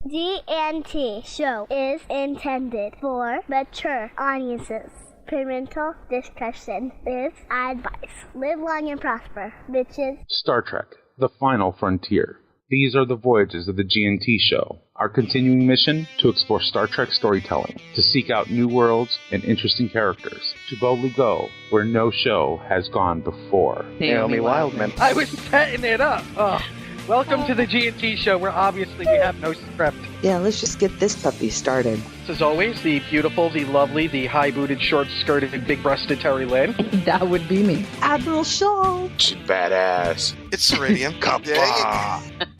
GNT show is intended for mature audiences. Parental discretion is advised. Live long and prosper, bitches. Star Trek, The Final Frontier. These are the voyages of the GNT show. Our continuing mission, to explore Star Trek storytelling, to seek out new worlds and interesting characters, to boldly go where no show has gone before. Naomi Wildman. I was setting it up. Oh. Welcome to the GNT show, where obviously we have no script. Yeah, let's just get this puppy started. As always, the beautiful, the lovely, the high-booted, short-skirted, big-breasted Terry Lynn. That would be me. Admiral Shaw. She's badass. It's Ceridium.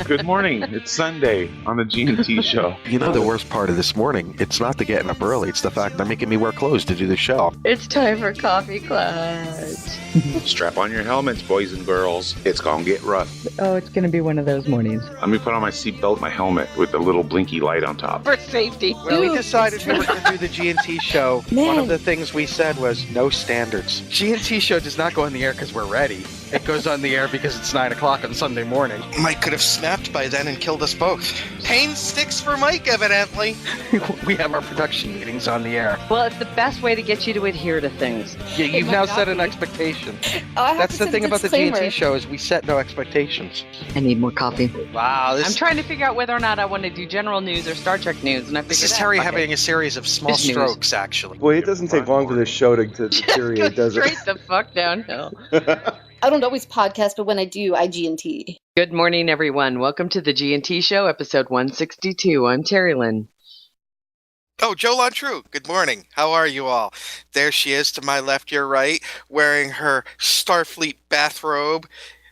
Good morning. It's Sunday on the GNT show. You know the worst part of this morning? It's not the getting up early. It's the fact they're making me wear clothes to do the show. It's time for coffee clutch. Strap on your helmets, boys and girls. It's gonna get rough. Oh, it's going to be one of those mornings. Let me put on my seatbelt, my helmet with the little blinky light on top. For safety. When we decided we were going to do the GNT show, Man. one of the things we said was no standards. GNT show does not go on the air because we're ready. It goes on the air because it's 9 o'clock on Sunday morning. Mike could have snapped by then and killed us both. Pain sticks for Mike, evidently. We have our production meetings on the air. Well, it's the best way to get you to adhere to things. Yeah, you've now set an expectation. That's the thing about the GNT show, is we set no expectations. I need more coffee. Wow, I'm trying to figure out whether or not I want to do general news or Star Trek news, and I figured this is out. Terry Fuck it. having a series of small It's news. strokes, actually. Boy, it doesn't take long for this show to deteriorate, Go does it? straight the fuck downhill. I don't always podcast, but when I do, I GNT. Good morning, everyone. Welcome to the GNT Show, episode 162. I'm Terry Lynn. Oh, Joe Lontrue, good morning. How are you all? There she is to my left, your right, wearing her Starfleet bathrobe,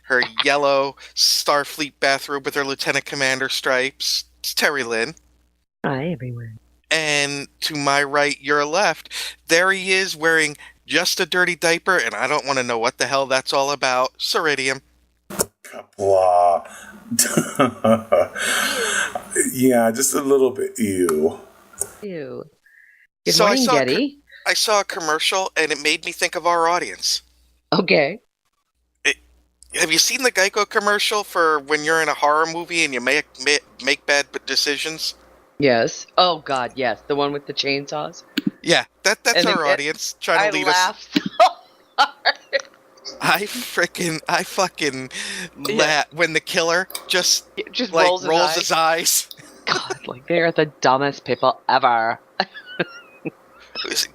her yellow Starfleet bathrobe with her Lieutenant Commander stripes. It's Terry Lynn. Hi, everyone. And to my right, your left, there he is wearing just a dirty diaper, and I don't want to know what the hell that's all about. Ceridium. Blah. Yeah, just a little bit. Ew. Ew. Good So morning, Getty. I saw a commercial, and it made me think of our audience. Okay. Have you seen the Geico commercial for when you're in a horror movie and you make bad decisions? Yes. Oh, God, yes. The one with the chainsaws. Yeah, that's And our audience trying to lead us. I laughed so hard. I fucking laugh when the killer just like rolls his eyes. God, like they're the dumbest people ever.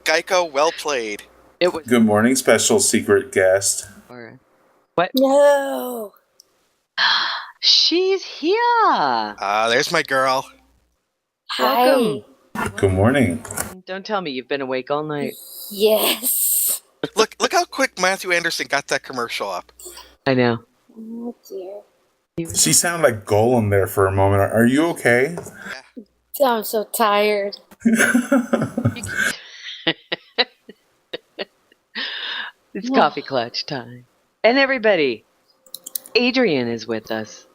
Geico, well played. It was. Good morning, special secret guest. What? No. She's here. There's my girl. Welcome. Good morning. Don't tell me you've been awake all night. Yes. Look how quick Matthew Anderson got that commercial up. I know. Oh, dear. She sounded like Golem there for a moment. Are you okay? I'm so tired. It's coffee clutch time. And everybody, Adrian is with us.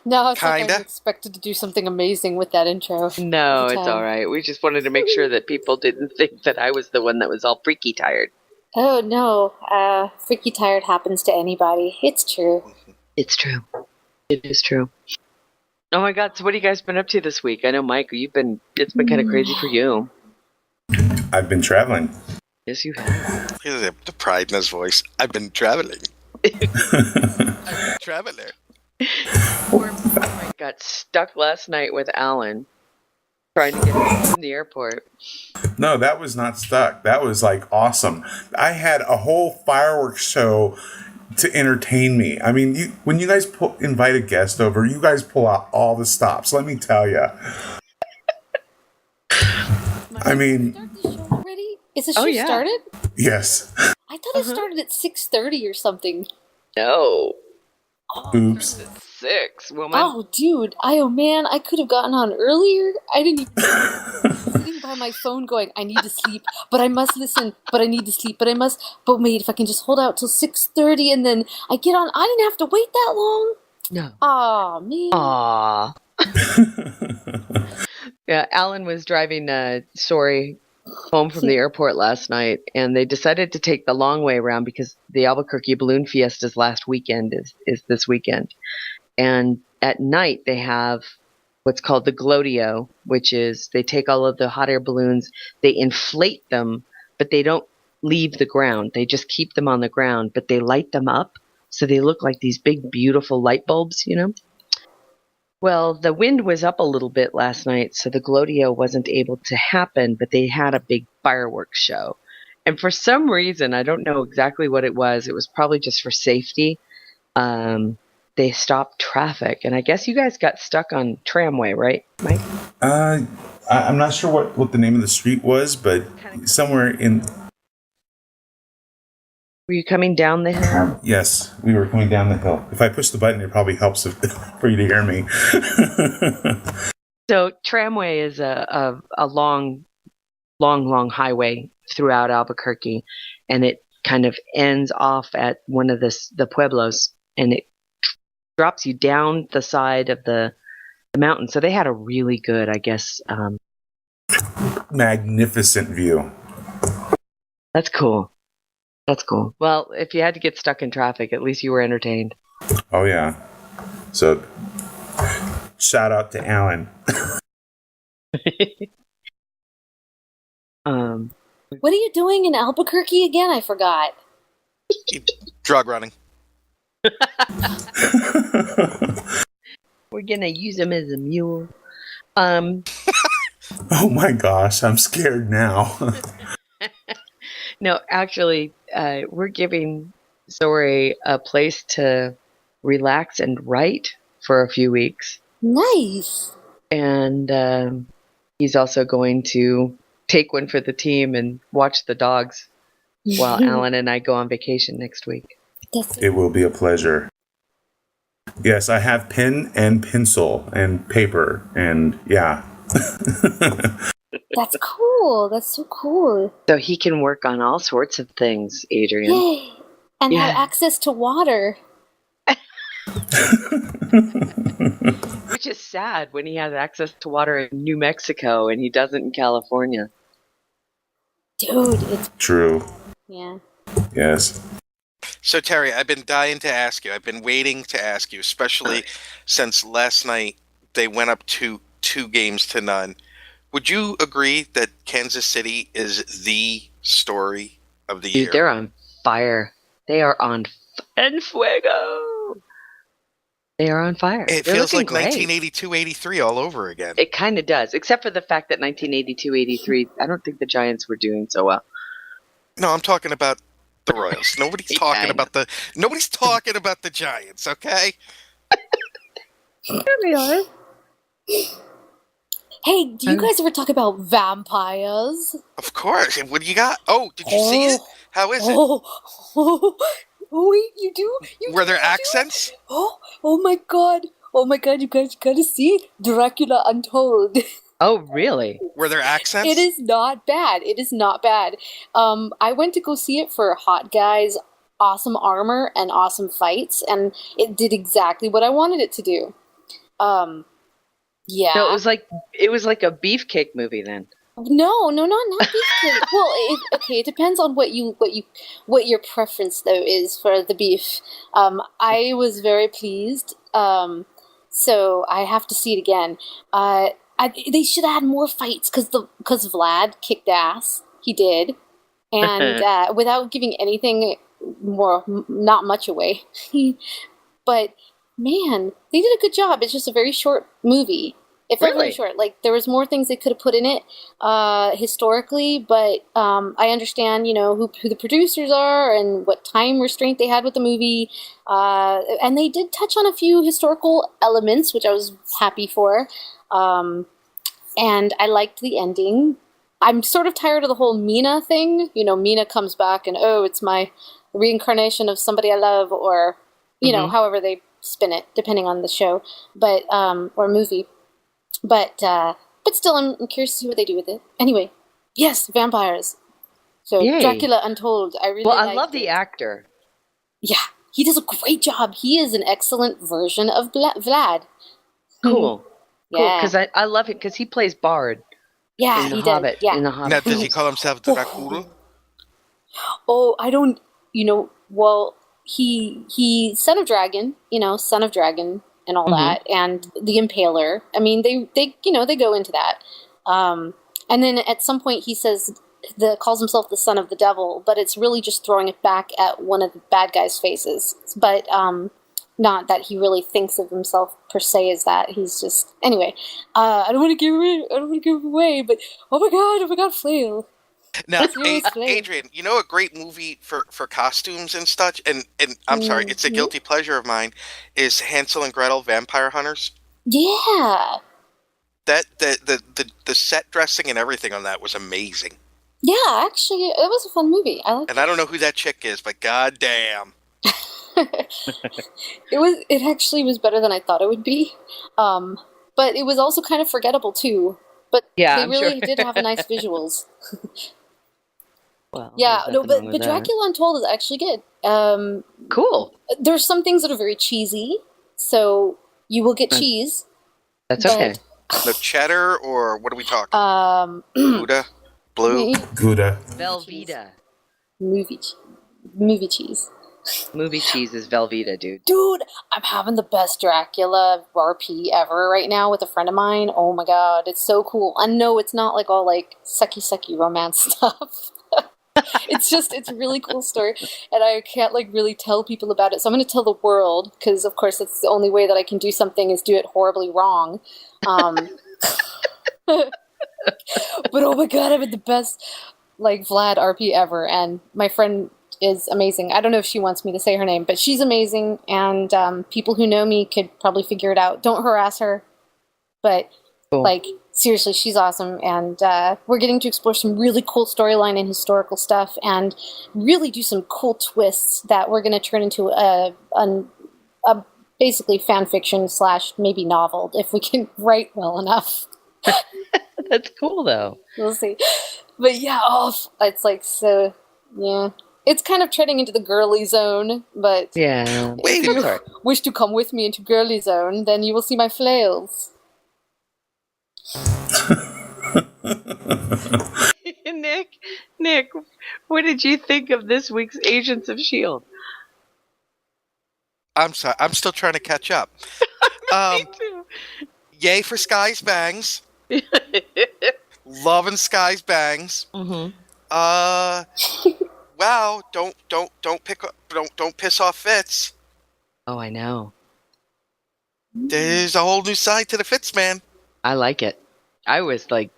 No, it's like Kinda. I'm expected to do something amazing with that intro. No, Every it's time. all right. We just wanted to make sure that people didn't think that I was the one that was all freaky tired. Oh, no. Freaky tired happens to anybody. It's true. It's true. It is true. Oh my God! So what have you guys been up to this week? I know, Mike, it's been kind of crazy for you. I've been traveling. Yes, you have. Look at the pride in his voice. I've been traveling. I've been traveling. Poor Mike got stuck last night with Alan trying to get him from the airport. No, that was not stuck. That was like awesome. I had a whole fireworks show to entertain me. I mean, when you guys invite a guest over, you guys pull out all the stops. Let me tell you. I mean, Start the show already? Is the show yeah. started? yes. I thought it started at 6:30 or something. No. Oops. It's 6, woman. Oh, dude. Oh, man. I could have gotten on earlier. I didn't even... sitting by my phone going, I need to sleep, but I must listen, but I need to sleep, but I must... But wait, if I can just hold out till 6:30 and then I get on... I didn't have to wait that long. No. Aw, man. Aw. Yeah, Alan was driving Sori home from the airport last night, and they decided to take the long way around because the Albuquerque Balloon Fiesta's last weekend is this weekend. And at night, they have what's called the Glodio, which is they take all of the hot air balloons, they inflate them, but they don't leave the ground. They just keep them on the ground, but they light them up. So they look like these big, beautiful light bulbs, you know? Well, the wind was up a little bit last night, so the Glodio wasn't able to happen, but they had a big fireworks show. And for some reason, I don't know exactly what it was probably just for safety. They stopped traffic. And I guess you guys got stuck on Tramway, right, Mike? I'm not sure what the name of the street was, but somewhere in... Were you coming down the hill? Yes, we were coming down the hill. If I push the button, it probably helps for you to hear me. So Tramway is a long highway throughout Albuquerque, and it kind of ends off at one of the pueblos, and it drops you down the side of the mountain. So they had a really good, I guess, magnificent view. That's cool. That's cool. Well, if you had to get stuck in traffic, at least you were entertained. Oh, yeah. So, shout out to Alan. What are you doing in Albuquerque again? I forgot. Drug running. We're going to use him as a mule. Oh, my gosh. I'm scared now. No, actually, we're giving Zori a place to relax and write for a few weeks. Nice. And he's also going to take one for the team and watch the dogs while Alan and I go on vacation next week. It will be a pleasure. Yes, I have pen and pencil and paper and yeah. That's cool. That's so cool. So he can work on all sorts of things, Adrian. Yay. And have access to water. Which is sad when he has access to water in New Mexico and he doesn't in California. Dude, it's true. Yeah. Yes. So, Terry, I've been dying to ask you. I've been waiting to ask you, especially since last night they went up 2-0. Would you agree that Kansas City is the story of the year? Dude, they're on fire. They are on fuego. They are on fire. It They're feels like great. 1982-83 all over again. It kind of does, except for the fact that 1982-83, I don't think the Giants were doing so well. No, I'm talking about the Royals. Nobody's talking about the Giants, okay? There we are. Hey, do you guys ever talk about vampires? Of course. What do you got? Oh, did you see it? How is it? Oh, wait, you do? Were there accents? Oh my god, you guys gotta see Dracula Untold. Oh, really? Were there accents? It is not bad. I went to go see it for Hot Guys, awesome armor and awesome fights, and it did exactly what I wanted it to do. Yeah. So it was like a beefcake movie then. No, not beefcake. Well, it depends on what your preference though is for the beef. I was very pleased. So I have to see it again. They should have had more fights because Vlad kicked ass. He did, and without giving anything more, not much away. But man, they did a good job. It's just a very short movie. It felt very short. Like there was more things they could have put in it historically, but I understand, who the producers are and what time restraint they had with the movie, and they did touch on a few historical elements, which I was happy for. And I liked the ending. I'm sort of tired of the whole Mina thing. Mina comes back and, it's my reincarnation of somebody I love, or, however they spin it, depending on the show, but, or movie. But still, I'm curious to see what they do with it. Anyway, yes, vampires. So, yay. Dracula Untold. I love the actor. Yeah, he does a great job. He is an excellent version of Vlad. Cool. Yeah. Because I love it because he plays Bard. Yeah, in the he Hobbit, does. Yeah. In the Hobbit. Now, does he call himself Dracula? Oh, I don't. Well, he son of dragon. Son of dragon. and all that, and the Impaler. I mean, they go into that. And then at some point he says calls himself the son of the devil, but it's really just throwing it back at one of the bad guys' faces. But not that he really thinks of himself per se as that. He's just anyway. I don't want to give it away, but oh my god, flail. Now, Adrian, you know a great movie for costumes and such, and I'm sorry, it's a guilty pleasure of mine, is Hansel and Gretel Vampire Hunters. Yeah. That the set dressing and everything on that was amazing. Yeah, actually, it was a fun movie. I I don't know who that chick is, but goddamn. It actually was better than I thought it would be. But it was also kind of forgettable too. But yeah, they I'm really sure. did have nice visuals. Well, yeah, no, but Dracula Untold is actually good. Cool. There's some things that are very cheesy, so you will get cheese. That's okay. No cheddar, or what are we talking? Gouda? Blue? Gouda. Velveeta. Movie cheese. Movie cheese is Velveeta, dude. Dude, I'm having the best Dracula RP ever right now with a friend of mine. Oh my god, it's so cool. I know it's not like all like sucky romance stuff. It's a really cool story, and I can't like really tell people about it. So I'm going to tell the world, because of course that's the only way that I can do something is do it horribly wrong. But oh my god, I'm the best like Vlad RP ever, and my friend is amazing. I don't know if she wants me to say her name, but she's amazing, and people who know me could probably figure it out. Don't harass her, but cool. Like seriously, she's awesome, and we're getting to explore some really cool storyline and historical stuff, and really do some cool twists that we're going to turn into a basically fan fiction / maybe novel if we can write well enough. That's cool, though. We'll see. But yeah, it's like so. Yeah, it's kind of treading into the girly zone, but yeah. If you wish to come with me into girly zone, then you will see my flails. Nick, what did you think of this week's Agents of S.H.I.E.L.D.? I'm sorry, I'm still trying to catch up. Me too. Yay for Sky's bangs. Loving Sky's bangs. Mm-hmm. Wow, don't piss off Fitz. Oh, I know. There's a whole new side to the Fitz man. I like it. I was like,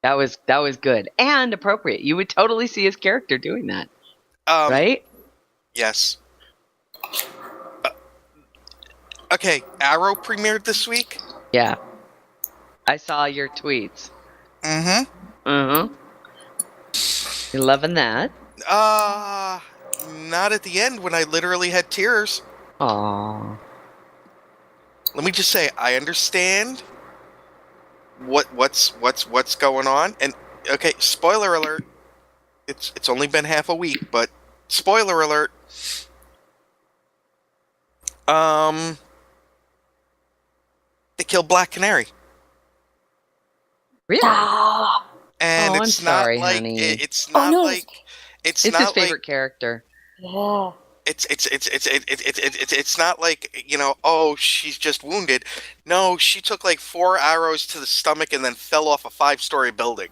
that was good and appropriate. You would totally see his character doing that, right? Yes. Okay, Arrow premiered this week. Yeah, I saw your tweets. Mm-hmm. Mm-hmm. You loving that? Not at the end when I literally had tears. Aww. Let me just say, I understand what's going on, and okay, spoiler alert. It's only been half a week, but spoiler alert. They killed Black Canary. Really? And it's I'm not sorry, like honey. it's not like it's not his like, favorite character. Yeah. It's not like, oh, she's just wounded. No, she took like 4 arrows to the stomach and then fell off a 5-story building.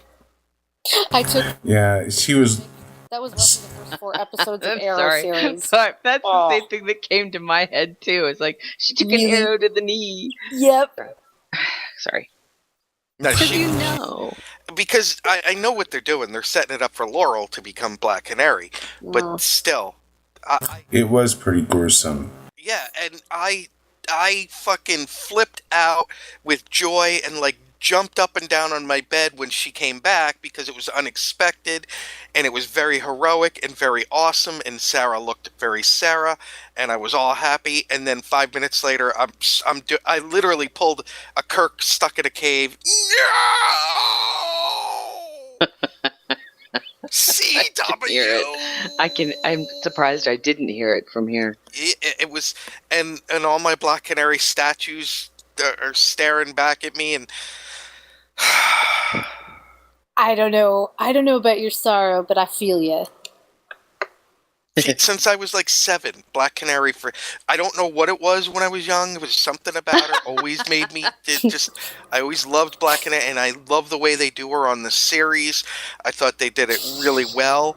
Yeah, she was. That was less than the first 4 episodes of I'm Arrow sorry. series. But that's the same thing that came to my head too. It's like she took an arrow to the knee. Yep. Sorry. No, you know. Because I know what they're doing. They're setting it up for Laurel to become Black Canary. But still. It was pretty gruesome. Yeah, and I fucking flipped out with joy and like jumped up and down on my bed when she came back because it was unexpected and it was very heroic and very awesome, and Sarah looked very Sarah, and I was all happy. And then 5 minutes later, I literally pulled a Kirk stuck in a cave. No! CW. I'm surprised I didn't hear it from here. It was, and all my Black Canary statues are staring back at me, and I don't know about your sorrow, but I feel you. Since I was like 7, Black Canary I don't know what it was when I was young. It was something about her always made me I always loved Black Canary, and I love the way they do her on the series. I thought they did it really well,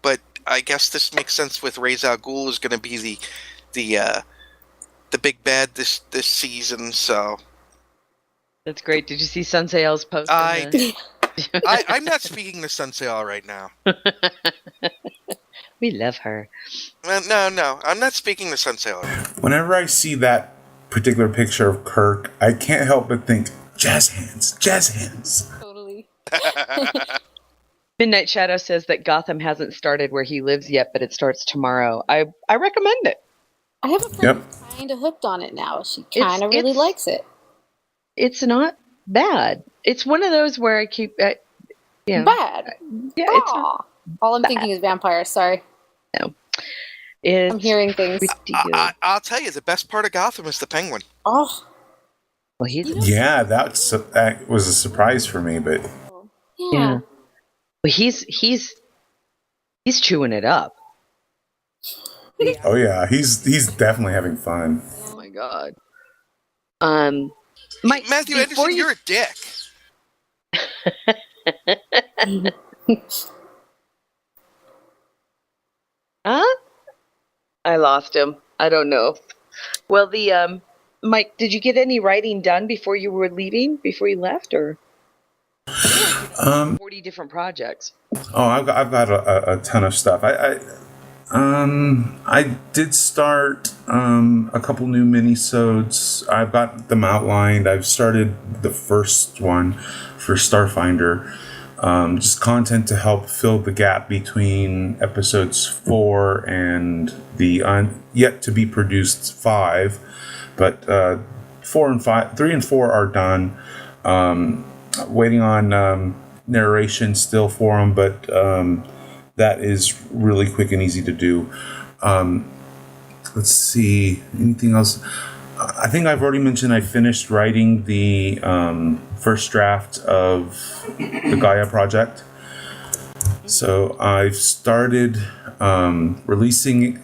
but I guess this makes sense with Ra's al Ghul is going to be the big bad this season. So That's great. Did you see Sunsail's post? I'm not speaking to Sunsail right now. We love her. No, I'm not speaking to Sunsail. Whenever I see that particular picture of Kirk, I can't help but think, jazz hands. Totally. Midnight Shadow says that Gotham hasn't started where he lives yet, but it starts tomorrow. I recommend it. I have a friend who's kind of hooked on it now. She kind of really likes it. It's not bad. It's one of those where I keep... Bad. Yeah, it's not all I'm thinking is vampires. Sorry. No. I'm hearing things. I'll tell you, the best part of Gotham is the Penguin. Oh. Well, yeah, that was a surprise for me, but... Yeah. Well, he's chewing it up. Oh yeah, he's definitely having fun. Oh my god. Matthew Anderson, you're a dick. Huh? I lost him. I don't know. Well, Mike, did you get any writing done before you were leaving? Before you left, or 40 different projects? Oh, I've got a ton of stuff. I did start a couple new minisodes. I've got them outlined. I've started the first one for Starfinder. Just content to help fill the gap between episodes 4 and the yet to be produced 5. But 3 and 4 are done. Waiting on narration still for them, but that is really quick and easy to do. Let's see, anything else? I think I've already mentioned I finished writing the first draft of the Gaia project. So I've started releasing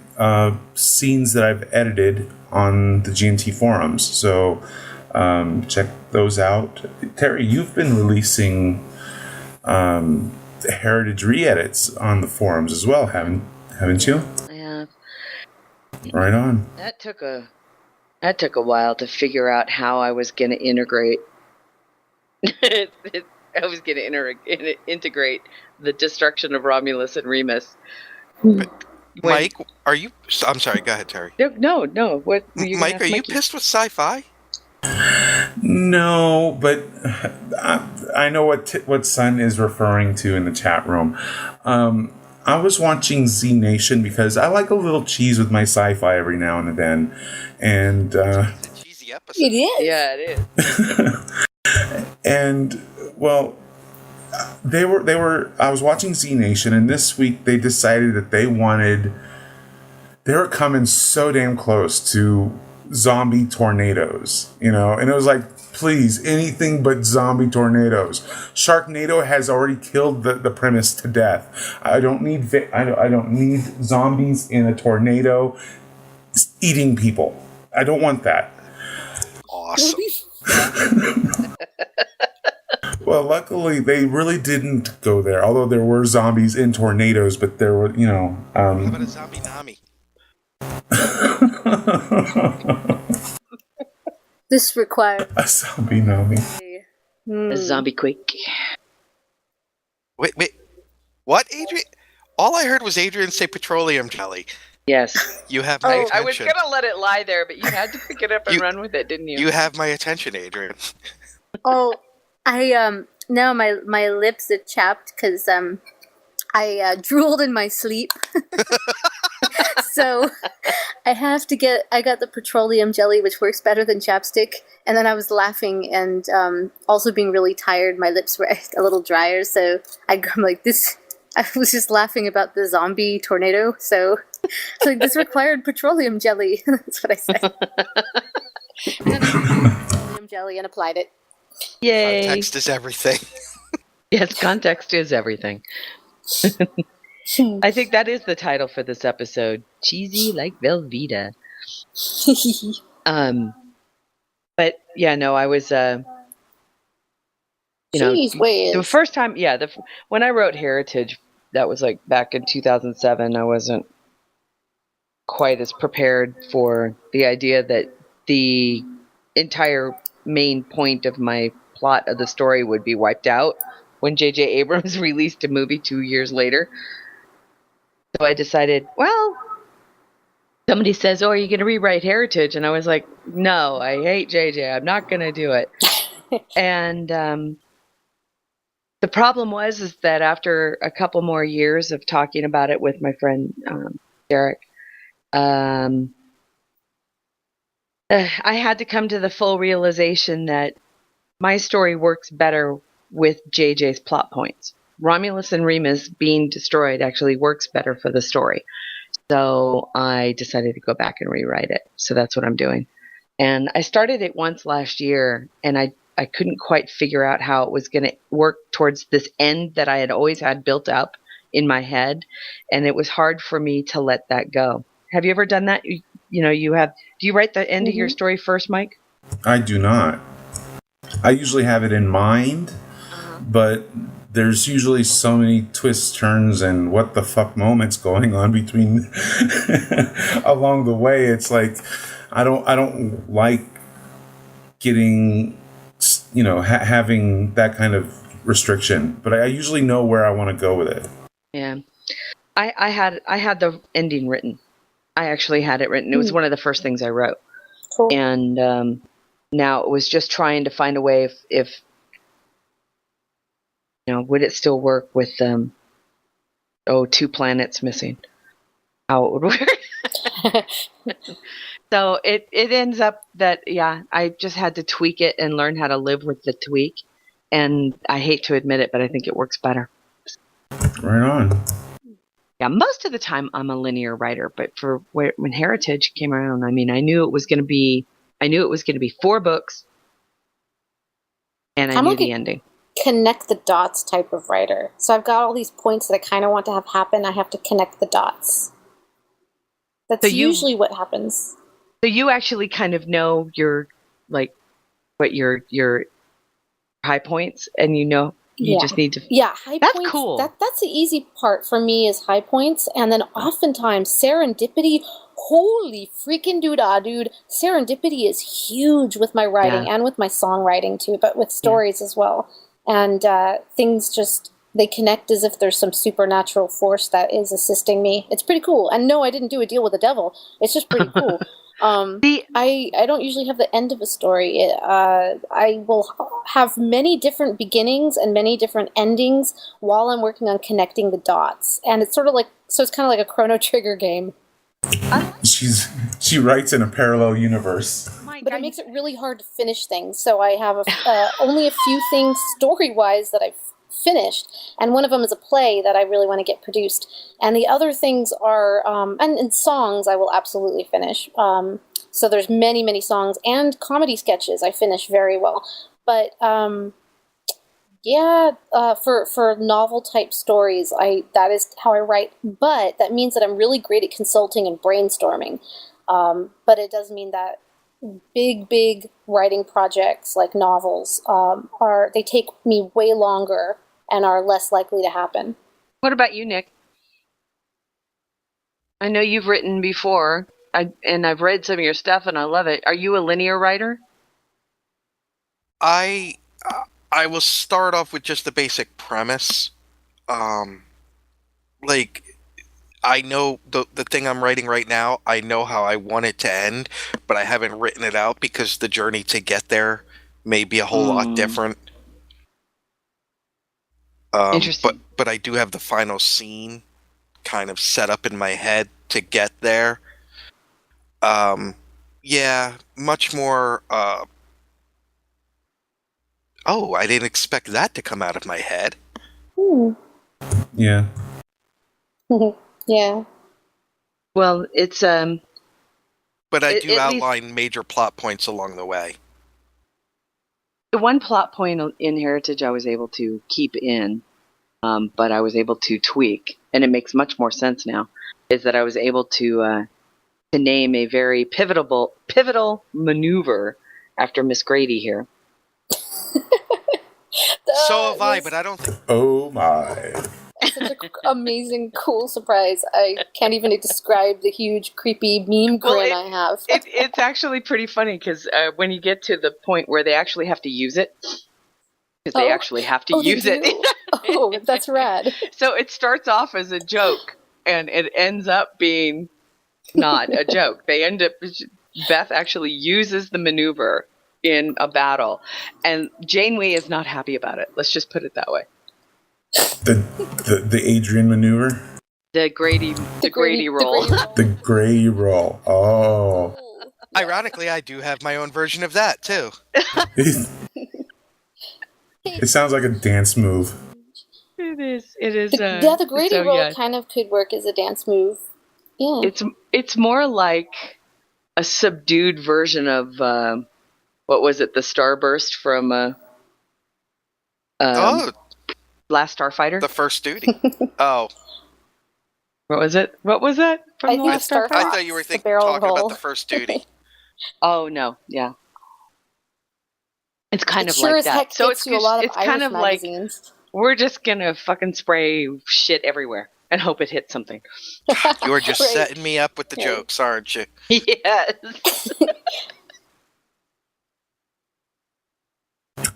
scenes that I've edited on the GNT forums. So check those out. Terry, you've been releasing heritage re-edits on the forums as well, haven't you? Yeah. Right on. That took a while to figure out how I was going to integrate. I was going to integrate the destruction of Romulus and Remus. Mike, are you? I'm sorry. Go ahead, Terry. No. What? Mike, are you pissed with Sci-Fi? No, but I know what Sun is referring to in the chat room. I was watching Z Nation because I like a little cheese with my sci-fi every now and then, and it's a cheesy episode. It is. Yeah, it is. And well, they were. I was watching Z Nation, and this week they decided that they were coming so damn close to zombie tornadoes, and it was like, please, anything but zombie tornadoes. Sharknado has already killed the premise to death. I don't need zombies in a tornado eating people. I don't want that. Awesome. Well, luckily they really didn't go there. Although there were zombies in tornadoes, but there were, How about a zombie Nami? This requires a zombie Nami. A zombie quake. Wait. What, Adrian? All I heard was Adrian say petroleum jelly. Yes. You have my attention. I was going to let it lie there, but you had to pick it up and run with it, didn't you? You have my attention, Adrian. Oh, I now my lips are chapped because I drooled in my sleep. So I got the petroleum jelly, which works better than chapstick. And then I was laughing and also being really tired. My lips were a little drier. So I'm like, I was just laughing about the zombie tornado. So this required petroleum jelly. That's what I said. And then I took petroleum jelly and applied it. Yay. Context is everything. Yes, context is everything. I think that is the title for this episode. Cheesy like Velveeta. But yeah, no, I was, Jeez, the first time, when I wrote Heritage, that was like back in 2007. I wasn't quite as prepared for the idea that the entire main point of my plot of the story would be wiped out when J.J. Abrams released a movie 2 years later. So I decided, well, somebody says, "Oh, are you going to rewrite Heritage?" And I was like, "No, I hate J.J. I'm not going to do it." And the problem is that after a couple more years of talking about it with my friend Derek, I had to come to the full realization that my story works better with JJ's plot points. Romulus and Remus being destroyed actually works better for the story. So I decided to go back and rewrite it. So that's what I'm doing. And I started it once last year, and I couldn't quite figure out how it was going to work towards this end that I had always had built up in my head. And it was hard for me to let that go. Have you ever done that? Do you write the end of your story first, Mike? I do not. I usually have it in mind, but there's usually so many twists, turns, and what the fuck moments going on between along the way. It's like I don't like getting, having that kind of restriction, but I usually know where I want to go with it. Yeah, I had the ending written. I actually had it written. It was one of the first things I wrote. Cool. And now it was just trying to find a way if would it still work with 2 planets missing? How it would work. So it ends up that, I just had to tweak it and learn how to live with the tweak. And I hate to admit it, but I think it works better. Right on. Yeah, most of the time I'm a linear writer, but when Heritage came around, I knew it was going to be 4 books, and I knew the ending. Connect the dots type of writer. So I've got all these points that I kind of want to have happen. I have to connect the dots. That's usually what happens. So you actually kind of know your high points, and you just need to. Yeah, high that's points. Cool. That's the easy part for me is high points, and then oftentimes serendipity. Holy freaking doodah, dude! Serendipity is huge with my writing and with my songwriting too, but with stories as well. And things they connect as if there's some supernatural force that is assisting me. It's pretty cool. And no, I didn't do a deal with the devil. It's just pretty cool. I don't usually have the end of a story. I will have many different beginnings and many different endings while I'm working on connecting the dots. And it's it's kind of like a Chrono Trigger game. She writes in a parallel universe. But it makes it really hard to finish things. So I have only a few things story-wise that I've finished, and one of them is a play that I really want to get produced. And the other things are, and songs I will absolutely finish. So there's many, many songs and comedy sketches I finish very well. But for novel type stories, that is how I write. But that means that I'm really great at consulting and brainstorming. But it does mean that big writing projects like novels they take me way longer and are less likely to happen. What about you, Nick? I know you've written before, and I've read some of your stuff, and I love it. Are you a linear writer? I will start off with just the basic premise. I know the thing I'm writing right now, I know how I want it to end, but I haven't written it out because the journey to get there may be a whole lot different. Interesting. But I do have the final scene kind of set up in my head to get there. Much more. I didn't expect that to come out of my head. Yeah. Yeah. Well, it's But I do outline major plot points along the way. The one plot point in Heritage I was able to keep in but I was able to tweak, and it makes much more sense now, is that I was able to name a very pivotal maneuver after Miss Grady here. So have I, but I don't think. Oh my. Such an amazing, cool surprise. I can't even describe the huge, creepy meme grin I have. It's actually pretty funny because when you get to the point where they actually have to use it, because they actually have to use it. Oh, that's rad. So it starts off as a joke, and it ends up being not a joke. Beth actually uses the maneuver in a battle, and Janeway is not happy about it. Let's just put it that way. The Adrian maneuver? The Grady roll. The Grady roll. Oh. Ironically, I do have my own version of that, too. It sounds like a dance move. It is. The Grady roll kind of could work as a dance move. Yeah. It's more like a subdued version of what was it? The Starburst from Last Starfighter? The First Duty. Oh. What was it? What was that from the Last Starfighter? I thought you were talking about the First Duty. Oh no, yeah. It's kind of sure like as that. Heck So it's a lot of it's Irish kind of magazines. like we're just gonna fucking spray shit everywhere and hope it hits something. You're just setting me up with the jokes, aren't you? Yes.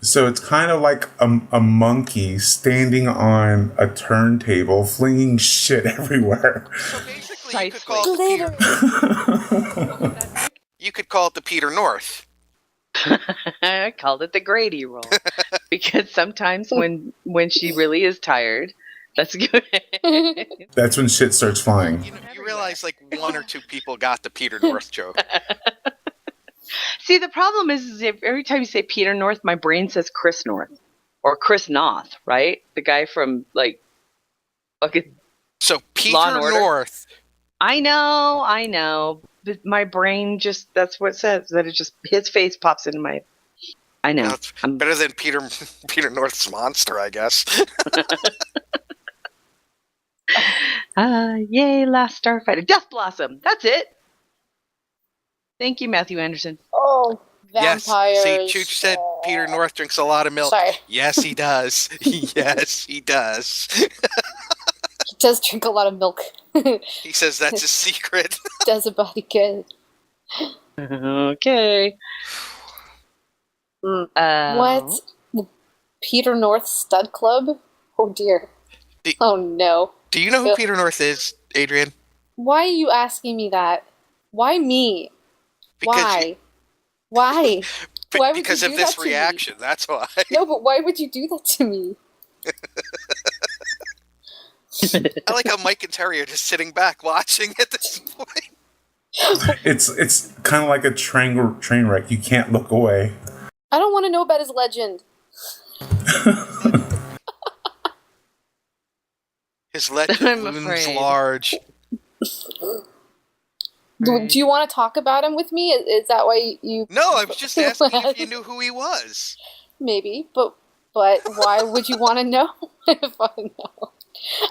So it's kind of like a monkey standing on a turntable, flinging shit everywhere. So basically, you could call it the Peter North. I called it the Grady roll because sometimes when she really is tired, that's good. That's when shit starts flying. You realize like one or two people got the Peter North joke. See, the problem is if every time you say Peter North, my brain says Chris North or Chris Noth, right? The guy from like fucking. So Peter North. I know. But my brain that's what it says. That it just his face pops into my. I know. No, better than Peter North's monster, I guess. Yay! Last Starfighter, Death Blossom. That's it. Thank you, Matthew Anderson. Oh, vampires. Yes. See, Chooch said Peter North drinks a lot of milk. Sorry. Yes, he does. Yes, he does. He does drink a lot of milk. He says that's a secret. Does a body good. Okay. What? Peter North Stud Club? Oh dear. Oh no. Do you know who Peter North is, Adrian? Why are you asking me that? Why me? Why? Why? Why would because you of do this that to reaction, me? that's why. No, but why would you do that to me? I like how Mike and Terry are just sitting back watching at this point. It's kind of like a train wreck. You can't look away. I don't want to know about his legend. His legend looms large. Do you want to talk about him with me? Is that why you... No, I was just asking if you knew who he was. Maybe, but why would you want to know if I know?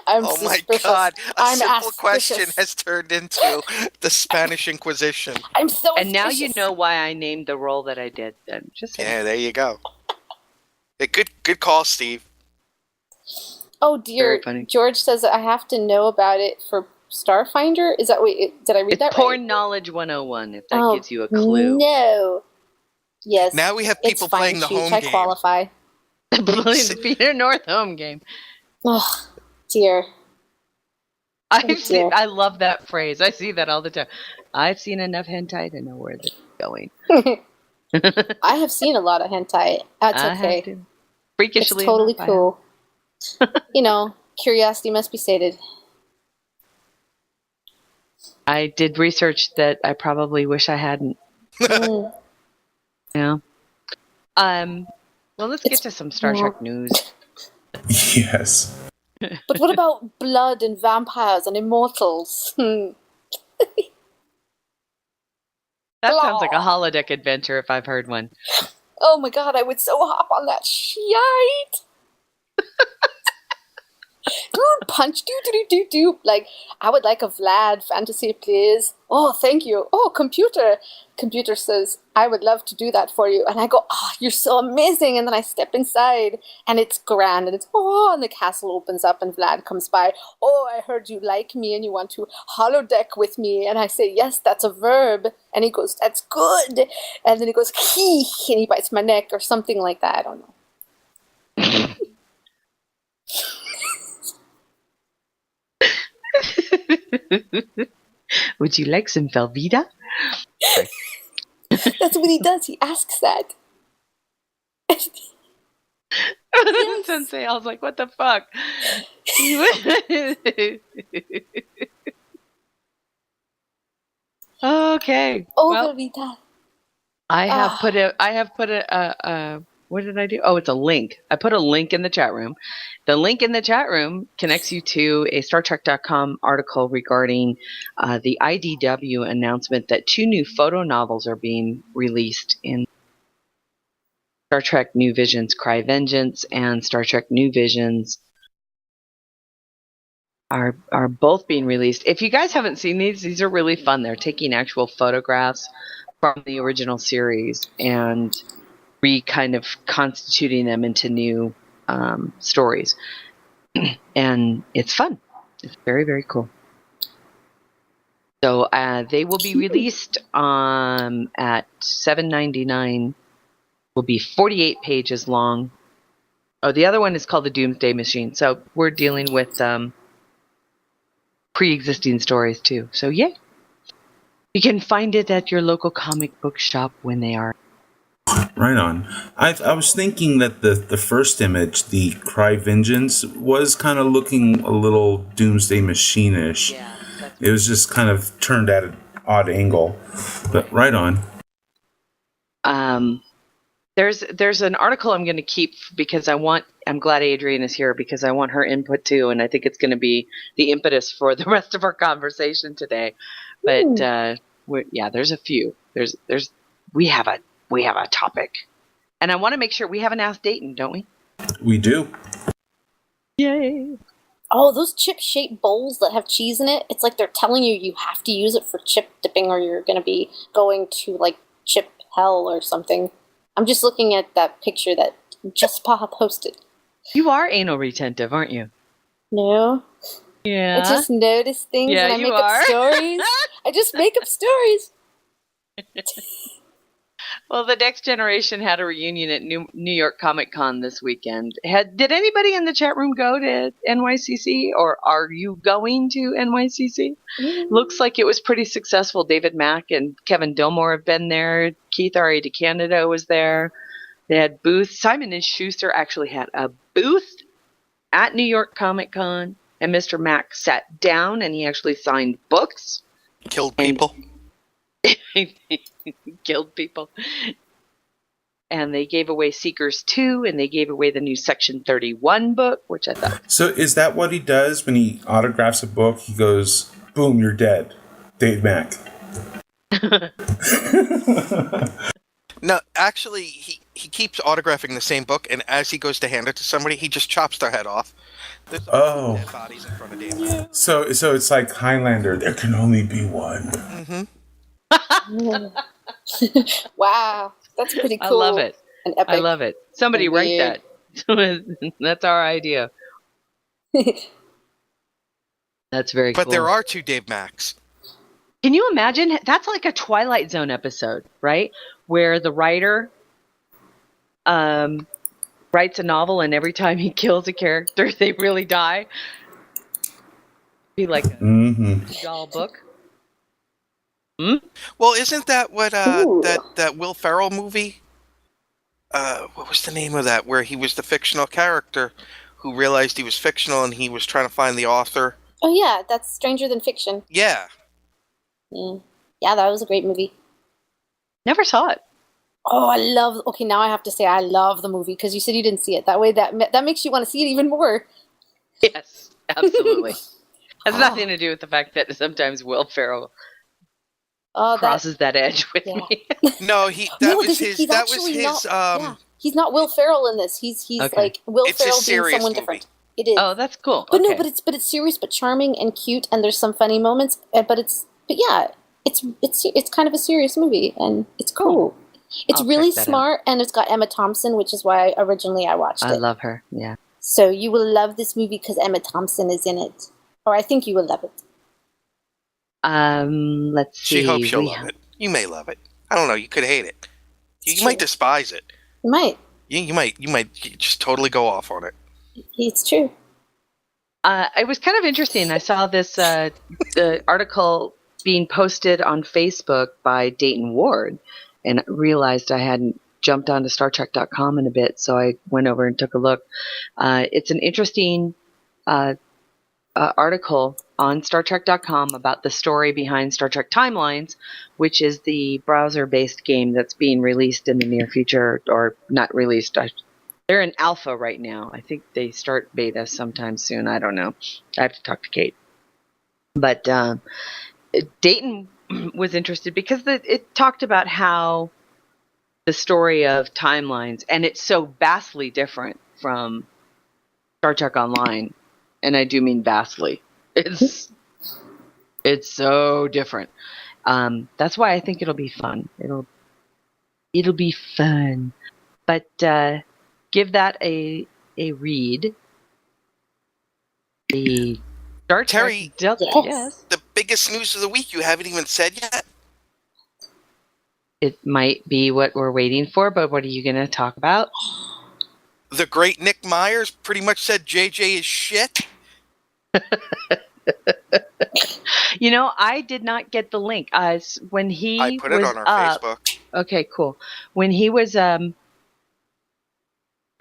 I'm oh suspicious. My God! A simple suspicious. question has turned into the Spanish Inquisition. I'm so. And now you know why I named the role that I did. Then just saying. Yeah, there you go. Hey, good call, Steve. Oh dear, George says I have to know about it for Starfinder. Is that did I read that right? Porn Knowledge 101. If that gives you a clue. No. Yes. Now we have people playing the home game. game. I qualify. The Peter North home game. Oh dear. I love that phrase. I see that all the time. I've seen enough hentai to know where this is going. I have seen a lot of hentai. That's okay. Freakishly, it's totally cool. You know, curiosity must be sated. I did research that I probably wish I hadn't. Yeah. Well, let's get to some Star Trek news. Yes. But what about blood and vampires and immortals? That sounds like a holodeck adventure if I've heard one. Oh my god, I would so hop on that shite. Dude, punch, do. Like, I would like a Vlad fantasy, please. Oh, thank you. Oh, computer. Computer says, I would love to do that for you. And I go, oh, you're so amazing. And then I step inside, and it's grand, and it's, and the castle opens up, and Vlad comes by. Oh, I heard you like me, and you want to holodeck with me. And I say, yes, that's a verb. And he goes, that's good. And then he goes, and he bites my neck, or something like that. I don't know. Would you like some Velveeta? That's what he does. He asks that. Sensei, I was like, what the fuck? Okay. Oh, well, Velveeta. I have put a what did I do? Oh, it's a link. I put a link in the chat room. The link in the chat room connects you to a StarTrek.com article regarding the IDW announcement that 2 new photo novels are being released in Star Trek New Visions Cry Vengeance, and Star Trek New Visions are both being released. If you guys haven't seen these are really fun. They're taking actual photographs from the original series and kind of constituting them into new stories. And it's fun. It's very, very cool. So they will be released at $7.99. Will be 48 pages long. Oh, the other one is called The Doomsday Machine. So we're dealing with pre-existing stories too. So yay. You can find it at your local comic book shop when they are. Right on. I was thinking that the first image, the Cry Vengeance, was kind of looking a little Doomsday Machine-ish. Yeah, it was just kind of turned at an odd angle. But right on. There's an article I'm going to keep because I'm glad Adrienne is here because I want her input too, and I think it's going to be the impetus for the rest of our conversation today. But there's a few. We have a topic, and I want to make sure we haven't asked Dayton, don't we? We do. Yay! Oh, those chip-shaped bowls that have cheese in it. It's like they're telling you have to use it for chip dipping, or you're going to be going to like chip hell or something. I'm just looking at that picture that Just Pa posted. You are anal retentive, aren't you? No. Yeah. I just notice things and I make up stories. I just make up stories. Well, the Next Generation had a reunion at New York Comic Con this weekend. Did anybody in the chat room go to NYCC, or are you going to NYCC? Looks like it was pretty successful. David Mack and Kevin Dillmore have been there. Keith R.A. DeCandido was there. They had booths. Simon & Schuster actually had a booth at New York Comic Con, and Mr. Mack sat down and he actually signed books. Killed people. Killed people. And they gave away Seekers 2, and they gave away the new Section 31 book, which I thought. So is that what he does when he autographs a book? He goes, boom, you're dead. Dave Mack. No, actually, he keeps autographing the same book, and as he goes to hand it to somebody, he just chops their head off. There's dead bodies in front of Dave Mack. So it's like Highlander. There can only be one. Mm-hmm. Wow, that's pretty cool. I love it. And epic. I love it. Somebody write that. That's our idea. That's very cool. But there are 2 Dave Macks. Can you imagine? That's like a Twilight Zone episode, right? Where the writer writes a novel, and every time he kills a character, they really die. Be like a doll book. Well, isn't that what that Will Ferrell movie? What was the name of that? Where he was the fictional character who realized he was fictional and he was trying to find the author. Oh yeah, that's Stranger Than Fiction. Yeah. Yeah, that was a great movie. Never saw it. Oh, I love. Okay, now I have to say I love the movie because you said you didn't see it. That way, that makes you want to see it even more. Yes, absolutely. Has nothing to do with the fact that sometimes Will Ferrell crosses that edge with me. No, that was his. He's not Will Ferrell in this. He's okay. Like Will Ferrell being someone different. It is. Oh, that's cool. But okay. no, but it's serious, but charming and cute, and there's some funny moments. But yeah, it's kind of a serious movie, and it's cool. It's I'll really check that smart, and it's got Emma Thompson, which is why originally I watched it. I love her. Yeah. So you will love this movie because Emma Thompson is in it, or I think you will love it. Let's see. She hopes you'll love it. You may love it. I don't know. You could hate it. You might despise it. You might. You might just totally go off on it. It's true. It was kind of interesting. I saw this the article being posted on Facebook by Dayton Ward, and realized I hadn't jumped onto StarTrek.com in a bit, so I went over and took a look. It's an interesting article on StarTrek.com about the story behind Star Trek Timelines, which is the browser-based game that's being released in the near future, or not released. They're in alpha right now. I think they start beta sometime soon. I don't know. I have to talk to Kate. But Dayton was interested because it talked about how the story of Timelines, and it's so vastly different from Star Trek Online, and I do mean vastly. It's so different. That's why I think it'll be fun. It'll be fun. But give that a read. The Star Trek Terry, Delta, yes. The biggest news of the week you haven't even said yet. It might be what we're waiting for, but what are you going to talk about? The great Nick Myers pretty much said JJ is shit. You know, I did not get the link. When he I put was it on our up, Facebook. Okay, cool. When he was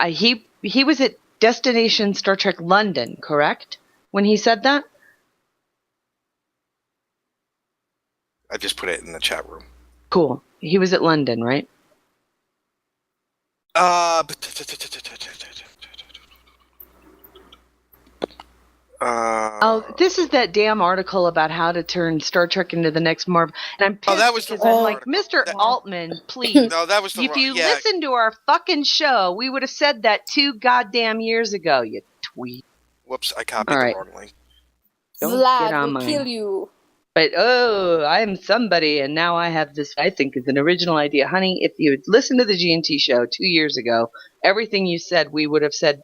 he was at Destination Star Trek London, correct? When he said that? I just put it in the chat room. Cool. He was at London, right? This is that damn article about how to turn Star Trek into the next Marvel. And I'm pissed that was the because I'm wrong like, article. Mr. Altman, please. No, that was the if wrong. you Yeah. listened to our fucking show, we would have said that 2 goddamn years ago, you tweet. Whoops, I copied All right. the wrong link. Don't Vlad get on will mine. kill you. But, I'm somebody, and now I have this, I think, is an original idea. Honey, if you had listened to the G&T show 2 years ago, everything you said, we would have said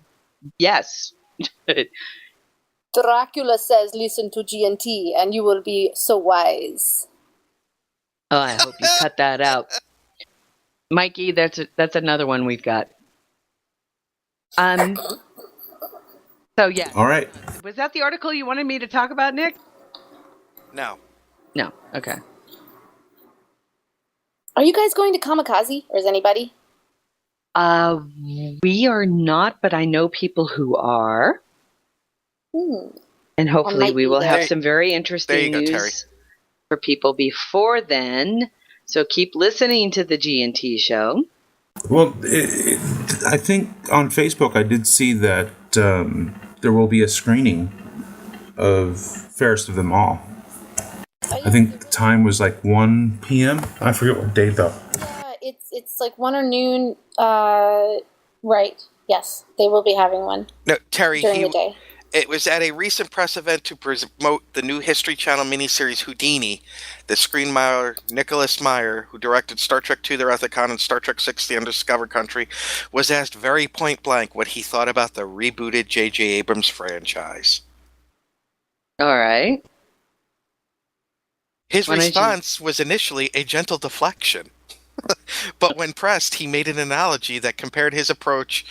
yes. Dracula says, listen to GNT, and you will be so wise. Oh, I hope you cut that out. Mikey, that's another one we've got. So, yeah. All right. Was that the article you wanted me to talk about, Nick? No. No. Okay. Are you guys going to Kamikaze, or is anybody? We are not, but I know people who are. And hopefully we will have some very interesting news Terry. for people before then. So keep listening to the G&T show. Well, I think on Facebook I did see that there will be a screening of Fairest of Them All. I think the time was like 1 p.m. I forget what date though. It's like 1 or noon. Right. Yes, they will be having one. No, Terry. During the day. It was at a recent press event to promote the new History Channel miniseries Houdini. The screenwriter Nicholas Meyer, who directed Star Trek II: The Wrath of Khan and Star Trek VI: The Undiscovered Country, was asked very point blank what he thought about the rebooted J.J. Abrams franchise. All right. His response was initially a gentle deflection. But when pressed, he made an analogy that compared his approach.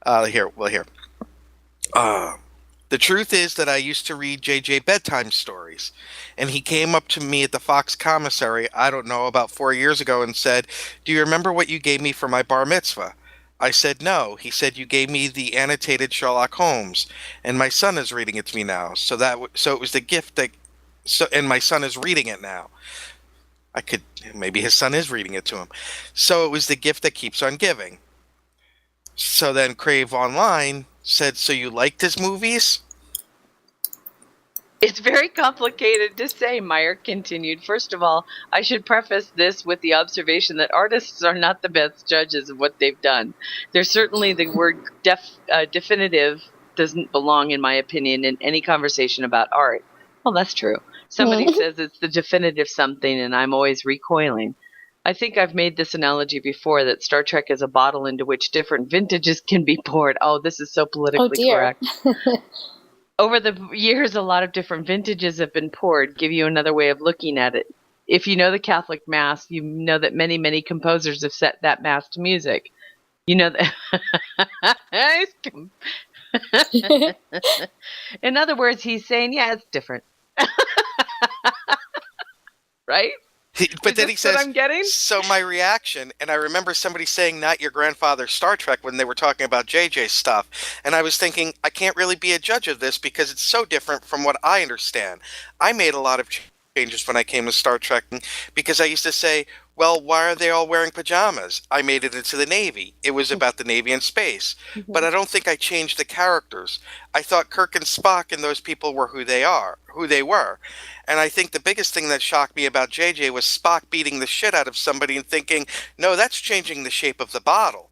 The truth is that I used to read J.J. bedtime stories, and he came up to me at the Fox commissary, I don't know, about 4 years ago and said, "Do you remember what you gave me for my bar mitzvah?" I said, "No." He said, "You gave me the annotated Sherlock Holmes, and my son is reading it to me now. So it was the gift that, and my son is reading it now." Maybe his son is reading it to him. So it was the gift that keeps on giving. So then Crave Online said, "So you liked his movies?" It's very complicated to say, Meyer continued. First of all, I should preface this with the observation that artists are not the best judges of what they've done. They're certainly the word definitive doesn't belong, in my opinion, in any conversation about art. Well, that's true. Somebody says it's the definitive something, and I'm always recoiling. I think I've made this analogy before that Star Trek is a bottle into which different vintages can be poured. Oh, this is so politically correct. Over the years, a lot of different vintages have been poured. Give you another way of looking at it. If you know the Catholic Mass, you know that many, many composers have set that Mass to music. You know that. In other words, he's saying, yeah, it's different. Right? But then he says, what I'm getting? So my reaction, and I remember somebody saying, not your grandfather's Star Trek, when they were talking about JJ's stuff. And I was thinking, I can't really be a judge of this because it's so different from what I understand. I made a lot of changes when I came to Star Trek because I used to say, well, why are they all wearing pajamas? I made it into the Navy. It was about the Navy and space. Mm-hmm. But I don't think I changed the characters. I thought Kirk and Spock and those people were who they were. And I think the biggest thing that shocked me about JJ was Spock beating the shit out of somebody and thinking, no, that's changing the shape of the bottle.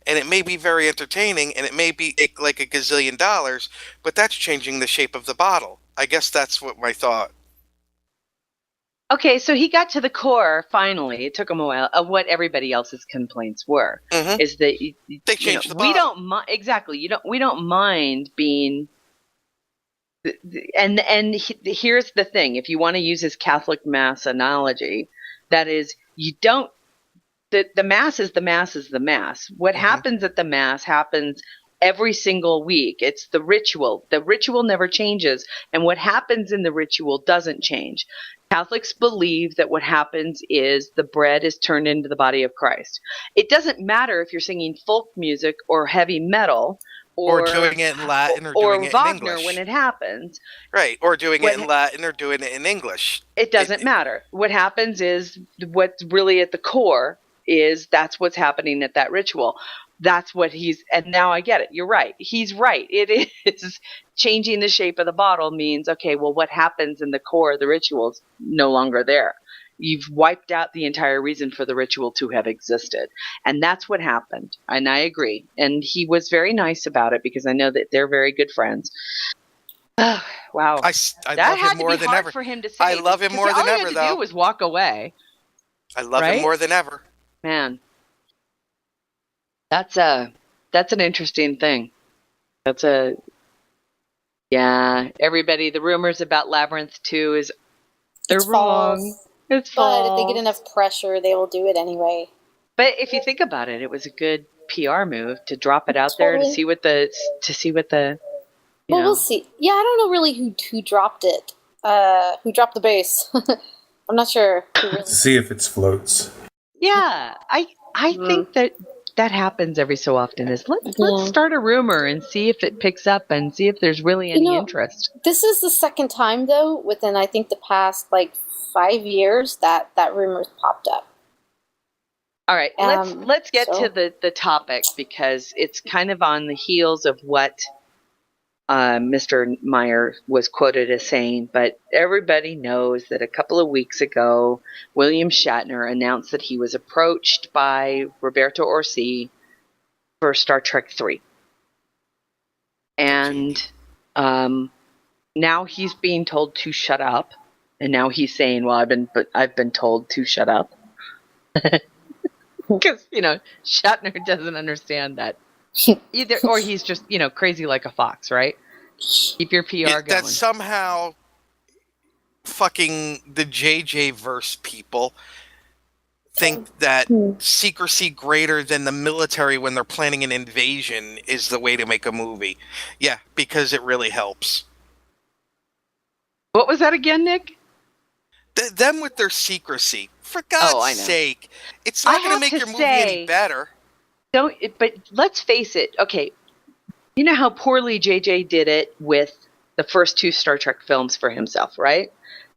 And it may be very entertaining and it may be like $1 gazillion, but that's changing the shape of the bottle. I guess that's what my thought. Okay, so he got to the core, finally, it took him a while, of what everybody else's complaints were. Mm-hmm. Is that they changed the bottle. We don't exactly. We don't mind being, and here's the thing: if you want to use his Catholic Mass analogy, that is, you don't. The Mass is the Mass is the Mass. What happens at the Mass happens every single week. It's the ritual. The ritual never changes, and what happens in the ritual doesn't change. Catholics believe that what happens is the bread is turned into the body of Christ. It doesn't matter if you're singing folk music or heavy metal or doing it in Latin or doing it Wagner in English when it happens. Right, or doing it in Latin or doing it in English. It doesn't matter. What happens is what's really at the core is that's what's happening at that ritual. That's what and now I get it. You're right. He's right. It is changing the shape of the bottle means, okay, well, what happens in the core of the ritual is no longer there. You've wiped out the entire reason for the ritual to have existed. And that's what happened. And I agree. And he was very nice about it because I know that they're very good friends. Oh, wow. I love him more than ever. For him to say, I love him more than ever, though. All he had to do was walk away. I love him more than ever. Man. That's an interesting thing. Everybody, the rumors about Labyrinth 2 they're wrong. False. It's false. But if they get enough pressure, they will do it anyway. But if you think about it, it was a good PR move to drop it out there to see what the Well, we'll see. Yeah, I don't know really who dropped it. Who dropped the base? I'm not sure. To see if it floats. Yeah, I think that happens every so often. Let's start a rumor and see if it picks up and see if there's really any interest. This is the second time though, within I think the past 5 years that rumor's popped up. All right, let's get to the topic because it's kind of on the heels of what Mr. Meyer was quoted as saying, but everybody knows that a couple of weeks ago, William Shatner announced that he was approached by Roberto Orci for Star Trek 3. And now he's being told to shut up. And now he's saying, well, I've been told to shut up. Because, Shatner doesn't understand that. Either, or he's just, crazy like a fox, right? Keep your PR going. That somehow fucking the JJ verse people think that secrecy greater than the military when they're planning an invasion is the way to make a movie. Yeah, because it really helps. What was that again, Nick? Them with their secrecy. For God's sake. It's not going to make your movie any better. But let's face it. Okay, you know how poorly JJ did it with the first 2 Star Trek films for himself, right?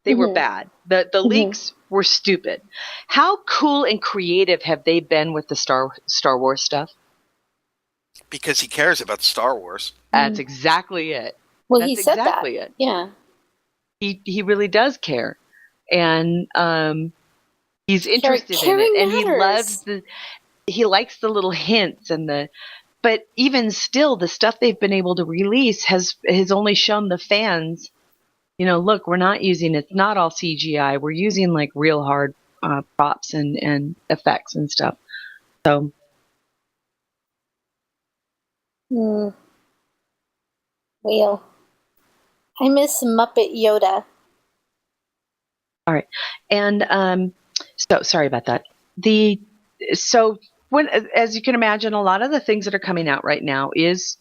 They were bad. The leaks were stupid. How cool and creative have they been with the Star Wars stuff? Because he cares about Star Wars. That's exactly it. Well, he said exactly that. Yeah. He really does care. And he's interested in it. And he loves he likes the little hints and the But even still, the stuff they've been able to release has only shown the fans, look, we're not using, it's not all CGI. We're using like real hard props and effects and stuff. So. Well, I miss Muppet Yoda. All right. And so sorry about that. As you can imagine, a lot of the things that are coming out right now is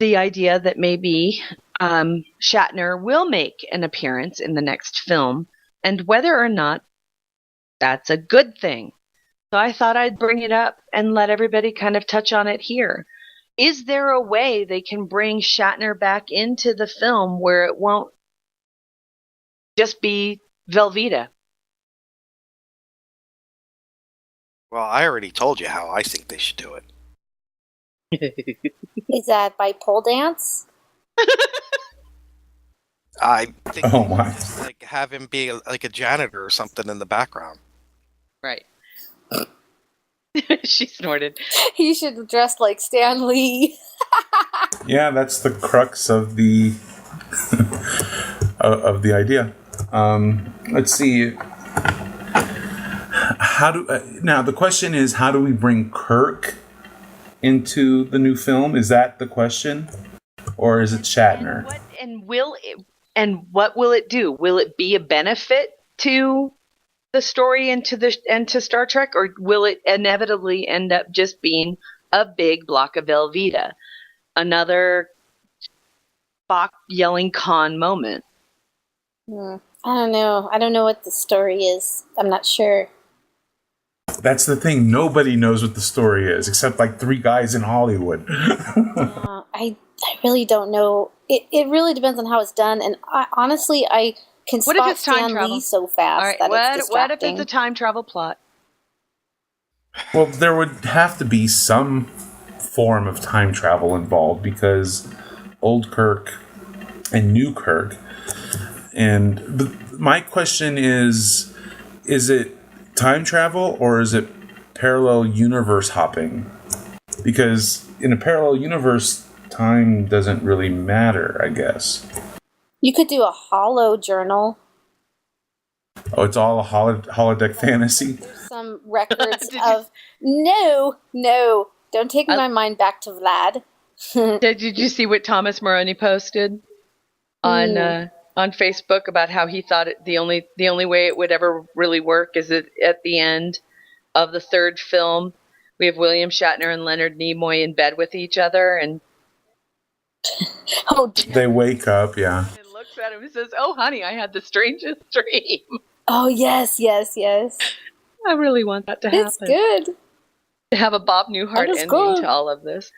the idea that maybe Shatner will make an appearance in the next film, and whether or not that's a good thing. So I thought I'd bring it up and let everybody kind of touch on it here. Is there a way they can bring Shatner back into the film where it won't just be Velveeta? Well, I already told you how I think they should do it. Is that by pole dance? I think Oh my! just like have him be like a janitor or something in the background. Right. She snorted. He should have dressed like Stan Lee. Yeah, that's the crux of the of the idea. Let's see. Now the question is, how do we bring Kirk into the new film? Is that the question, or is it Shatner? What will it do? Will it be a benefit to the story and to Star Trek, or will it inevitably end up just being a big block of Velveeta, another Spock yelling Khan moment? I don't know. I don't know what the story is. I'm not sure. That's the thing. Nobody knows what the story is, except like 3 guys in Hollywood. I really don't know. It really depends on how it's done. And honestly, I can spot Stan Lee so fast that it's distracting. What if it's a time travel plot? Well, there would have to be some form of time travel involved, because old Kirk and new Kirk. And my question is it time travel or is it parallel universe hopping? Because in a parallel universe, time doesn't really matter, I guess. You could do a holo journal. Oh, it's all a holodeck fantasy? There's some records of... No, don't take my mind back to Vlad. Did you see what Thomas Moroni posted on Facebook about how he thought the only way it would ever really work is that at the end of the 3rd film, we have William Shatner and Leonard Nimoy in bed with each other, and they wake up, yeah. And looks at him and says, "Oh, honey, I had the strangest dream." Oh, yes. I really want that to happen. It's good. To have a Bob Newhart ending to all of this.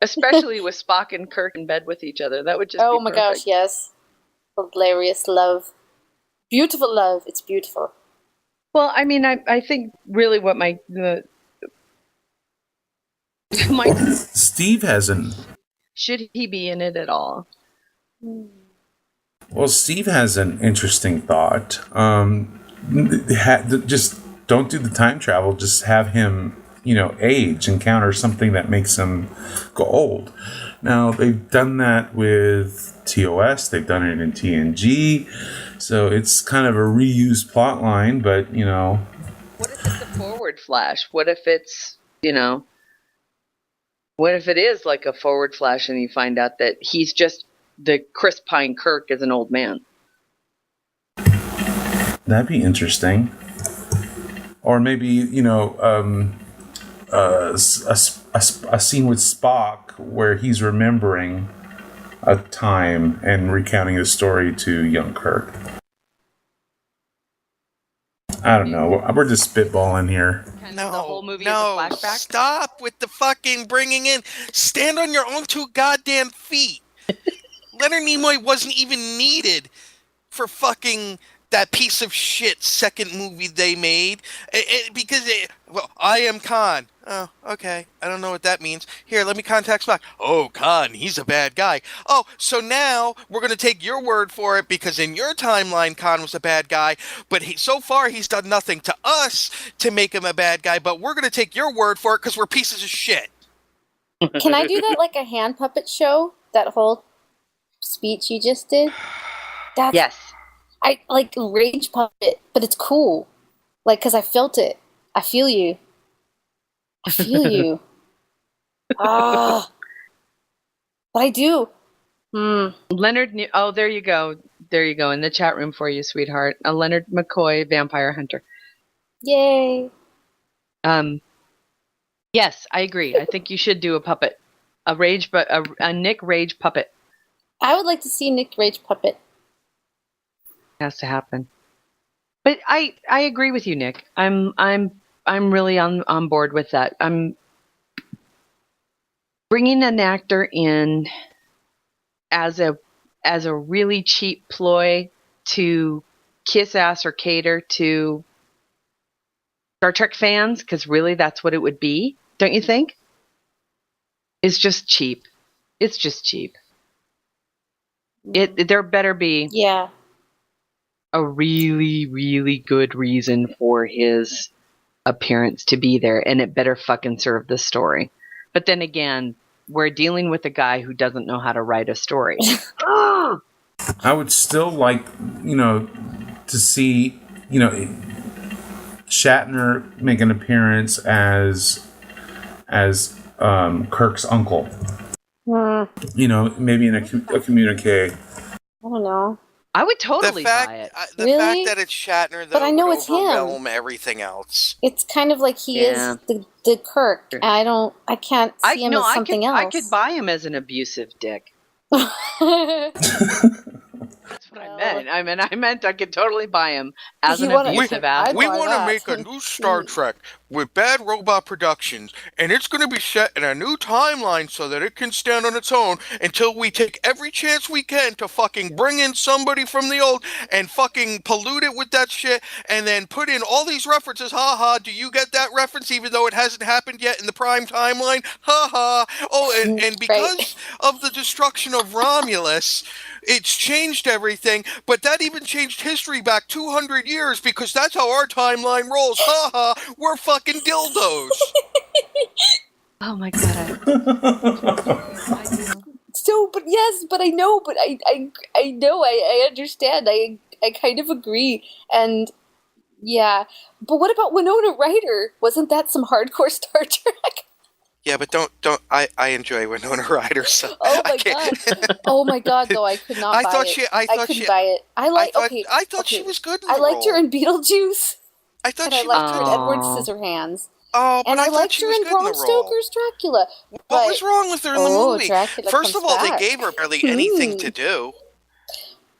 Especially with Spock and Kirk in bed with each other. That would just be my gosh, yes. Hilarious love. Beautiful love. It's beautiful. Well, I mean, I think really what my Steve hasn't. Should he be in it at all? Well, Steve has an interesting thought. Just don't do the time travel. Just have him, age, encounter something that makes him go old. Now, they've done that with TOS. They've done it in TNG. So it's kind of a reused plot line, but, What if it's a forward flash? What if it's, what if it is like a forward flash and you find out that he's just the Chris Pine Kirk as an old man? That'd be interesting. Or maybe, a scene with Spock where he's remembering a time and recounting his story to young Kirk. I don't know. We're just spitballing here. No, the whole movie is a flashback? Stop with the fucking bringing in. Stand on your own 2 goddamn feet. Leonard Nimoy wasn't even needed for fucking that piece of shit second movie they made. I am Khan. Oh, okay. I don't know what that means. Here, let me contact Spock. Oh, Khan, he's a bad guy. Oh, so now we're going to take your word for it because in your timeline, Khan was a bad guy, but so far he's done nothing to us to make him a bad guy, but we're going to take your word for it because we're pieces of shit. Can I do that like a hand puppet show? That whole speech you just did? Yes. I like rage puppet, but it's cool. Like, because I felt it. I feel you. I feel you. But I do. Leonard, there you go. There you go in the chat room for you, sweetheart. A Leonard McCoy vampire hunter. Yay. Yes, I agree. I think you should do a puppet. A Nick Rage puppet. I would like to see Nick Rage puppet. Has to happen. But I agree with you, Nick. I'm really on board with that. I'm bringing an actor in as a really cheap ploy to kiss ass or cater to Star Trek fans, because really that's what it would be, don't you think? It's just cheap. It's just cheap. There better be a really, really good reason for his appearance to be there, and it better fucking serve the story. But then again, we're dealing with a guy who doesn't know how to write a story. I would still like, to see, Shatner make an appearance as Kirk's uncle. Maybe in a communique. I don't know. I would totally buy it. The fact that it's Shatner, though, but I know would it's overwhelm him. Everything else. It's kind of like he is the Kirk. I can't see him as something else. I could buy him as an abusive dick. That's what I meant. I meant I could totally buy him as an abusive ass. We want to make a new Star Trek with Bad Robot Productions, and it's going to be set in a new timeline so that it can stand on its own until we take every chance we can to fucking bring in somebody from the old and fucking pollute it with that shit, and then put in all these references. Ha ha, do you get that reference even though it hasn't happened yet in the prime timeline? Ha ha. Oh, and because of the destruction of Romulus, it's changed everything, but that even changed history back 200 years because that's how our timeline rolls. Ha ha, we're fucking dildos. Oh my god. But I know, I know, I understand. I kind of agree. And yeah, but what about Winona Ryder? Wasn't that some hardcore Star Trek? Yeah, but don't. I enjoy Winona Ryder. So oh my god! Oh my god! Though I could not. I thought she. I couldn't buy it. I thought she was good. I liked her in Beetlejuice. I thought she. I liked her in Edward Scissorhands. Oh, but and I liked she her was in good Bram in the role. Stoker's Dracula. What was wrong with her in the movie? Dracula First of all, back. they gave her barely anything to do.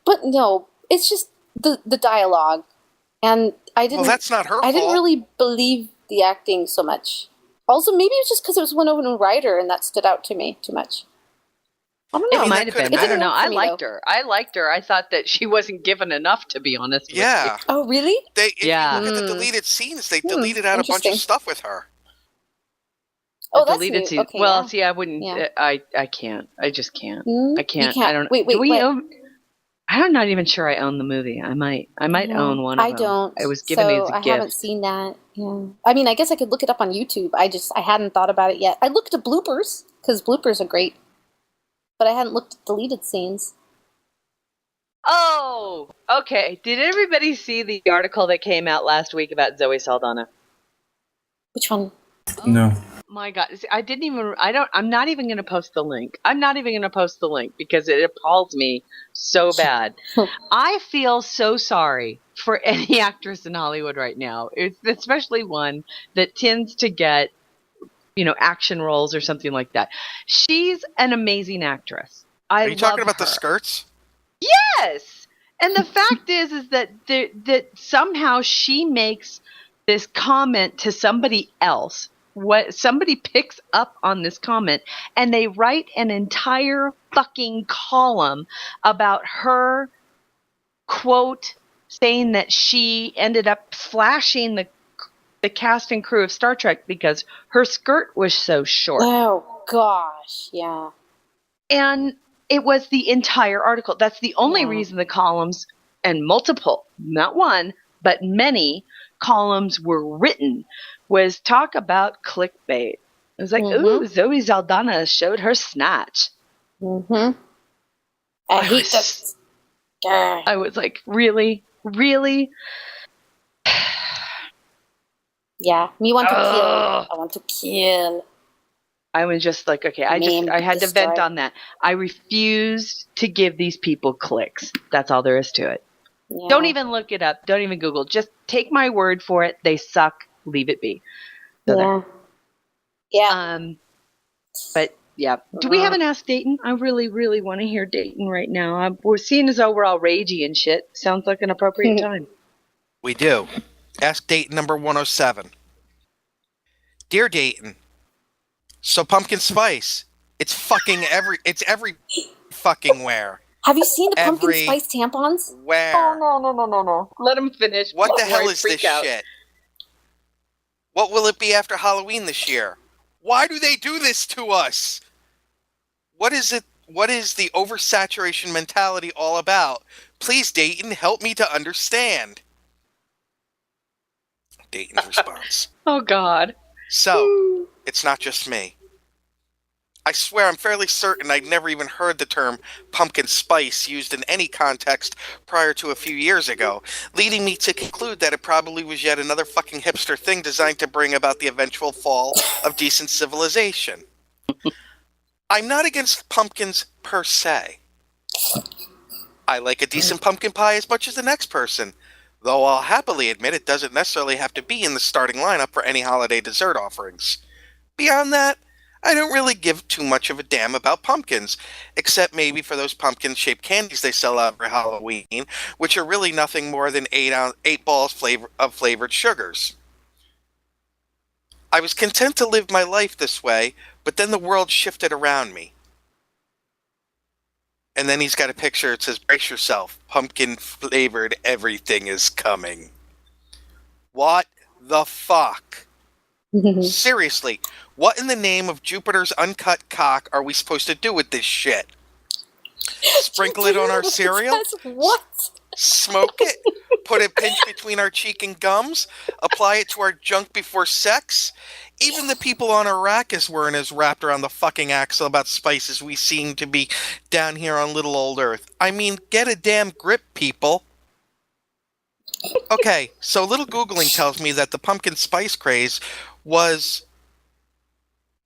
But no, it's just the dialogue, and I didn't. Well, that's not her fault. I didn't really believe the acting so much. Also, maybe it was just because it was Winona Ryder, and that stood out to me too much. I don't know. It might have been. I don't know. I liked her. I thought that she wasn't given enough, to be honest with you. Oh, really? If you look at the deleted scenes, they deleted out a bunch of stuff with her. Oh, that's deleted scenes. Okay, well, see, I wouldn't. Yeah. I can't. I just can't. I can't. I don't. Wait. I'm not even sure I own the movie. I might own one of them. I don't. I was given it as a gift. I haven't seen that. Yeah. I mean, I guess I could look it up on YouTube. I hadn't thought about it yet. I looked at bloopers, because bloopers are great. But I hadn't looked at deleted scenes. Oh, okay. Did everybody see the article that came out last week about Zoe Saldana? Which one? No. My God, I'm not even going to post the link. I'm not even going to post the link because it appalls me so bad. I feel so sorry for any actress in Hollywood right now, especially one that tends to get, action roles or something like that. She's an amazing actress. Are you talking about the skirts? Yes. And the fact is that that somehow she makes this comment to somebody else. What somebody picks up on this comment and they write an entire fucking column about her, quote, saying that she ended up slashing the cast and crew of Star Trek because her skirt was so short. Oh gosh, yeah. And it was the entire article. That's the only reason the columns, and multiple, not one, but many columns were written, was talk about clickbait. It was like, ooh, Zoe Saldana showed her snatch. Mm-hmm. I hate this. I was like, really? Really? Yeah, me want to kill. I want to kill. I was just like, okay, I had to vent on that. I refused to give these people clicks. That's all there is to it. Yeah. Don't even look it up. Don't even Google. Just take my word for it. They suck. Leave it be. So yeah. But yeah. Do we have an Ask Dayton? I really, really want to hear Dayton right now. We're seeing as though we're all ragey and shit. Sounds like an appropriate time. We do. Ask Dayton number 107. Dear Dayton, so pumpkin spice. It's every fucking where. Have you seen the pumpkin spice tampons? Where? Oh, no. Let him finish. What the hell is this shit? What will it be after Halloween this year? Why do they do this to us? What is it? What is the oversaturation mentality all about? Please, Dayton, help me to understand. Dayton's response. Oh, God. So, it's not just me. I swear I'm fairly certain I'd never even heard the term pumpkin spice used in any context prior to a few years ago, leading me to conclude that it probably was yet another fucking hipster thing designed to bring about the eventual fall of decent civilization. I'm not against pumpkins per se. I like a decent pumpkin pie as much as the next person, though I'll happily admit it doesn't necessarily have to be in the starting lineup for any holiday dessert offerings. Beyond that, I don't really give too much of a damn about pumpkins, except maybe for those pumpkin-shaped candies they sell out for Halloween, which are really nothing more than 8 balls of flavored sugars. I was content to live my life this way, but then the world shifted around me. And then he's got a picture, it says, brace yourself, pumpkin-flavored everything is coming. What the fuck? Seriously, what in the name of Jupiter's uncut cock are we supposed to do with this shit? Sprinkle it on our cereal? What? Smoke it? Put a pinch between our cheek and gums? Apply it to our junk before sex? Even the people on Arrakis weren't as wrapped around the fucking axle about spice as we seem to be down here on little old Earth. I mean, get a damn grip, people. Okay, so little Googling tells me that the pumpkin spice craze was,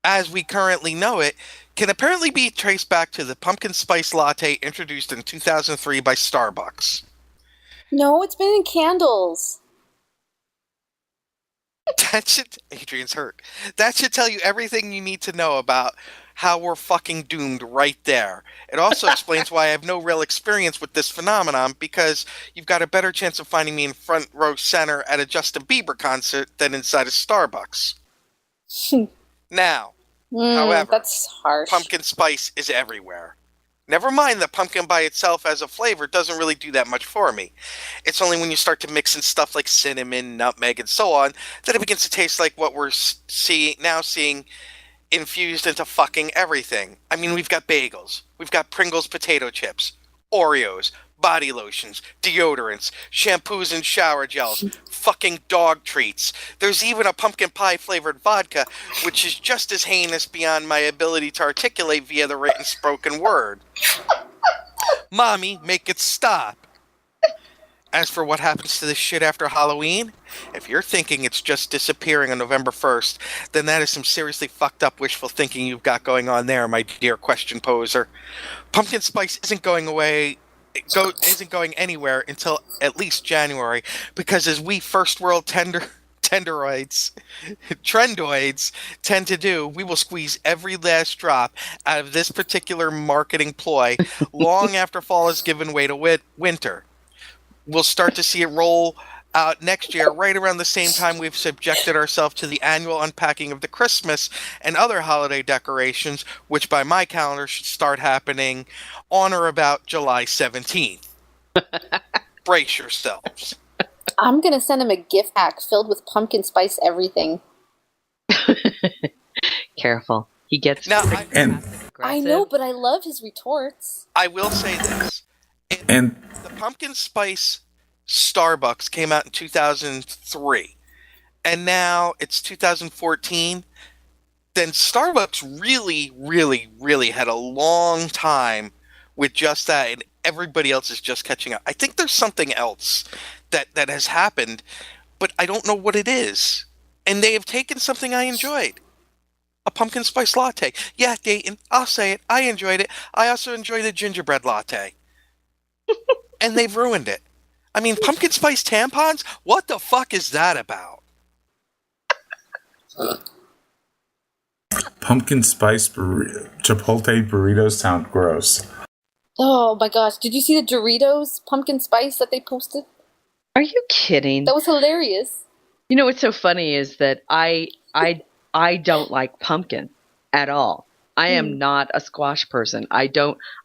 as we currently know it, can apparently be traced back to the pumpkin spice latte introduced in 2003 by Starbucks. No, it's been in candles. Adrian's hurt. That should tell you everything you need to know about how we're fucking doomed right there. It also explains why I have no real experience with this phenomenon, because you've got a better chance of finding me in front row center at a Justin Bieber concert than inside a Starbucks. Now, however, that's harsh. Pumpkin spice is everywhere. Never mind that pumpkin by itself as a flavor doesn't really do that much for me. It's only when you start to mix in stuff like cinnamon, nutmeg, and so on that it begins to taste like what we're seeing infused into fucking everything. I mean, we've got bagels, we've got Pringles potato chips, Oreos, body lotions, deodorants, shampoos and shower gels, fucking dog treats. There's even a pumpkin pie flavored vodka, which is just as heinous beyond my ability to articulate via the written spoken word. Mommy, make it stop. As for what happens to this shit after Halloween, if you're thinking it's just disappearing on November 1st, then that is some seriously fucked up wishful thinking you've got going on there, my dear question poser. Pumpkin spice isn't going anywhere until at least January, because as we first world trendoids tend to do, we will squeeze every last drop out of this particular marketing ploy long after fall has given way to winter. We'll start to see it roll out next year, right around the same time we've subjected ourselves to the annual unpacking of the Christmas and other holiday decorations, which by my calendar should start happening on or about July 17th. brace yourselves. I'm gonna send him a gift pack filled with pumpkin spice everything. Careful. He gets Now, I know, but I love his retorts. I will say this. And the pumpkin spice Starbucks came out in 2003, and now it's 2014. Then Starbucks really, really, really had a long time with just that, and everybody else is just catching up. I think there's something else that has happened, but I don't know what it is. And they have taken something I enjoyed. A pumpkin spice latte. Yeah, Dayton, I'll say it. I enjoyed it. I also enjoyed a gingerbread latte. And they've ruined it. I mean, pumpkin spice tampons? What the fuck is that about? pumpkin spice Chipotle burritos sound gross. Oh my gosh, did you see the Doritos pumpkin spice that they posted? Are you kidding? That was hilarious. You know what's so funny is that I don't like pumpkin at all. I am not a squash person. I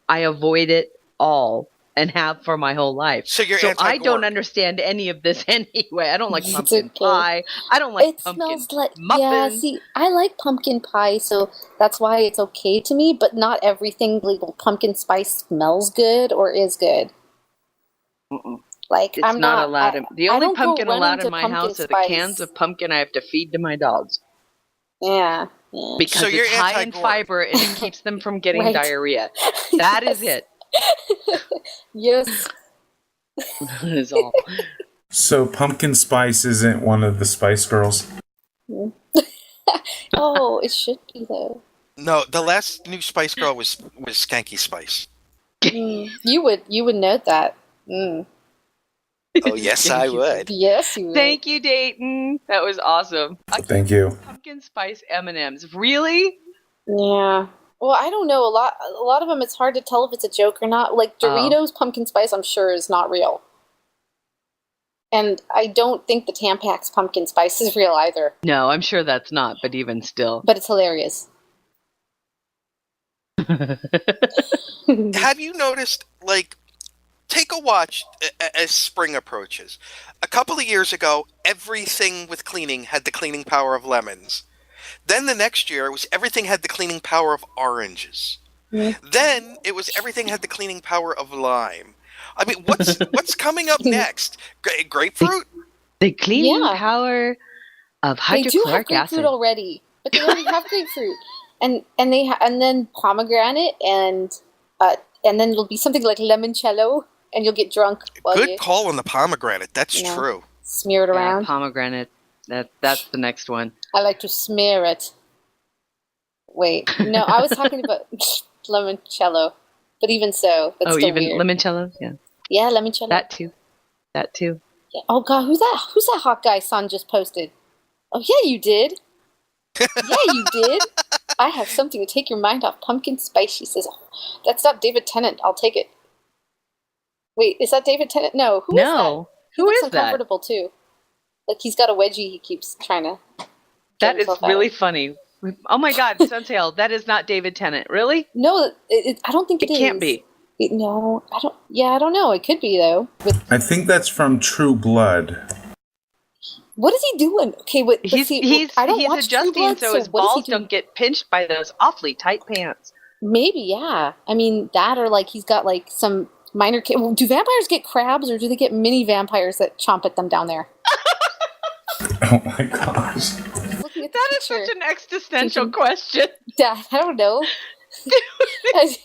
avoid it all and have for my whole life. So I don't understand any of this anyway. I don't like pumpkin pie. I don't like pumpkin muffins. Yeah, see, I like pumpkin pie, so that's why it's okay to me, but not everything like pumpkin spice smells good or is good. Like, it's I'm not allowed. The only pumpkin allowed in my pumpkin house are the spice. cans of pumpkin I have to feed to my dogs. Yeah. Because So you're it's high in anti-gourd. fiber and it keeps them from getting Right. diarrhea. That is it. Yes. That is all. So pumpkin spice isn't one of the Spice Girls? Oh, it should be though. No, the last new Spice Girl was Skanky Spice. You would note that. Mm. Oh, yes, I would. Yes, you would. Thank you, Dayton. That was awesome. Thank you. Pumpkin spice M&Ms. Really? Yeah. Well, I don't know. A lot of them, it's hard to tell if it's a joke or not. Like Doritos pumpkin spice, I'm sure is not real. And I don't think the Tampax pumpkin spice is real either. No, I'm sure that's not, but even still. But it's hilarious. Have you noticed, like, take a watch as spring approaches. A couple of years ago, everything with cleaning had the cleaning power of lemons. Then the next year, it was everything had the cleaning power of oranges. Then it was everything had the cleaning power of lime. I mean, what's coming up next? Grapefruit? The cleaning power of They do have hydrochloric grapefruit acid. already, but they already have grapefruit, and then pomegranate, and then it'll be something like limoncello, and you'll get drunk while you Good call on the pomegranate. That's Yeah. true. smear it around. Pomegranate. That's the next one. I like to smear it. Wait, no, I was talking about limoncello, but even so, that's still even weird. limoncello? Yeah. Yeah, limoncello. That too. Yeah. Oh god, who's that hot guy son just posted? Oh yeah, you did. Yeah, you did. I have something to take your mind off pumpkin spice. She says, oh, "That's not David Tennant. I'll take it." Wait, is that David Tennant? No. Who is that? No. He Who looks is that? uncomfortable too. Like he's got a wedgie. He keeps trying to. That is himself out. really funny. Oh my God, Sunsail, that is not David Tennant. Really? No, I don't think It can't be. No, I don't. Yeah, I don't know. It could be though. I think that's from True Blood. What is he doing? Okay, but He's I don't watch True adjusting Blood, so his what is he balls doing? don't get pinched by those awfully tight pants. Maybe, yeah. I mean, that or like he's got like some minor. Well, do vampires get crabs or do they get mini vampires that chomp at them down there? Oh my gosh. Looking at That is such an existential question. Yeah, I don't know.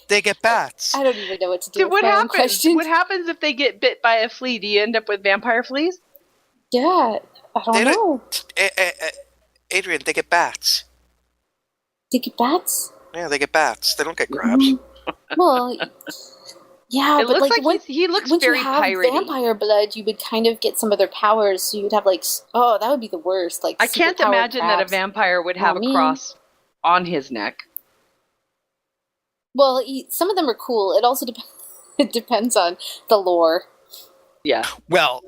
They get bats. I don't even know what to do. Dude, with what my own happens? questions. What happens if they get bit by a flea? Do you end up with vampire fleas? Yeah, I don't know. Adrian, they get bats. They get bats? Yeah, they get bats. They don't get crabs. Well, yeah, It but looks like he looks once very you have piratey. vampire blood, you would kind of get some of their powers. So you'd have like, oh, that would be the worst. Like, I can't superpowered imagine that a crabs. vampire would have Oh, a man. cross on his neck. Well, some of them are cool. It also it depends on the lore. Yeah. Well,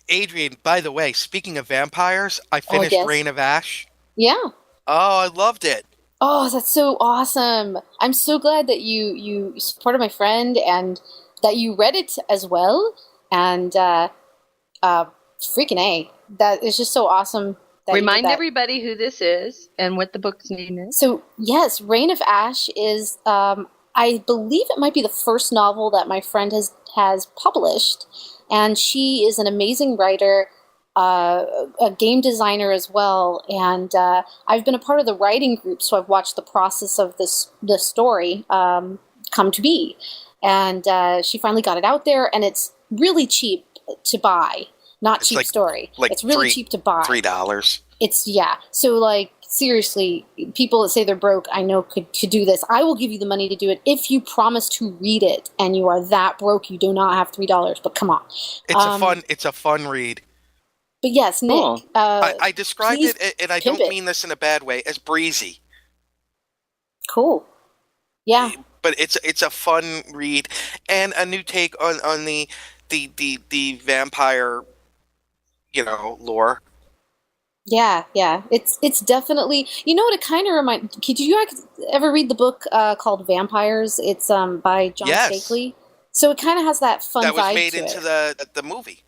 Adrian, by the way, speaking of vampires, I finished yes. Reign of Ash. Yeah. Oh, I loved it. Oh, that's so awesome! I'm so glad that you supported my friend and that you read it as well. and freaking A, that is just so awesome. That you did Remind that. everybody who this is and what the book's name is. So yes, Reign of Ash is, I believe it might be the first novel that my friend has published, and she is an amazing writer, a game designer as well, and I've been a part of the writing group, so I've watched the process of the story come to be, and she finally got it out there, and it's really cheap to buy. Not It's cheap like- story. like it's really three- cheap to buy. $3. It's, yeah. So, like, seriously, people that say they're broke, I know, could do this. I will give you the money to do it if you promise to read it, and you are that broke you do not have $3. But come on. It's a fun read. But yes, Nick. Cool. I described please it, and I pimp don't it. mean this in a bad way, as breezy. Cool. Yeah. But it's a fun read and a new take on the vampire, lore. Yeah, yeah. It's definitely, you know what it kind of reminds. Did you guys ever read the book called Vampires? It's by John Yes. Stakely. So it kind of has that fun That was vibe made to into it. the movie.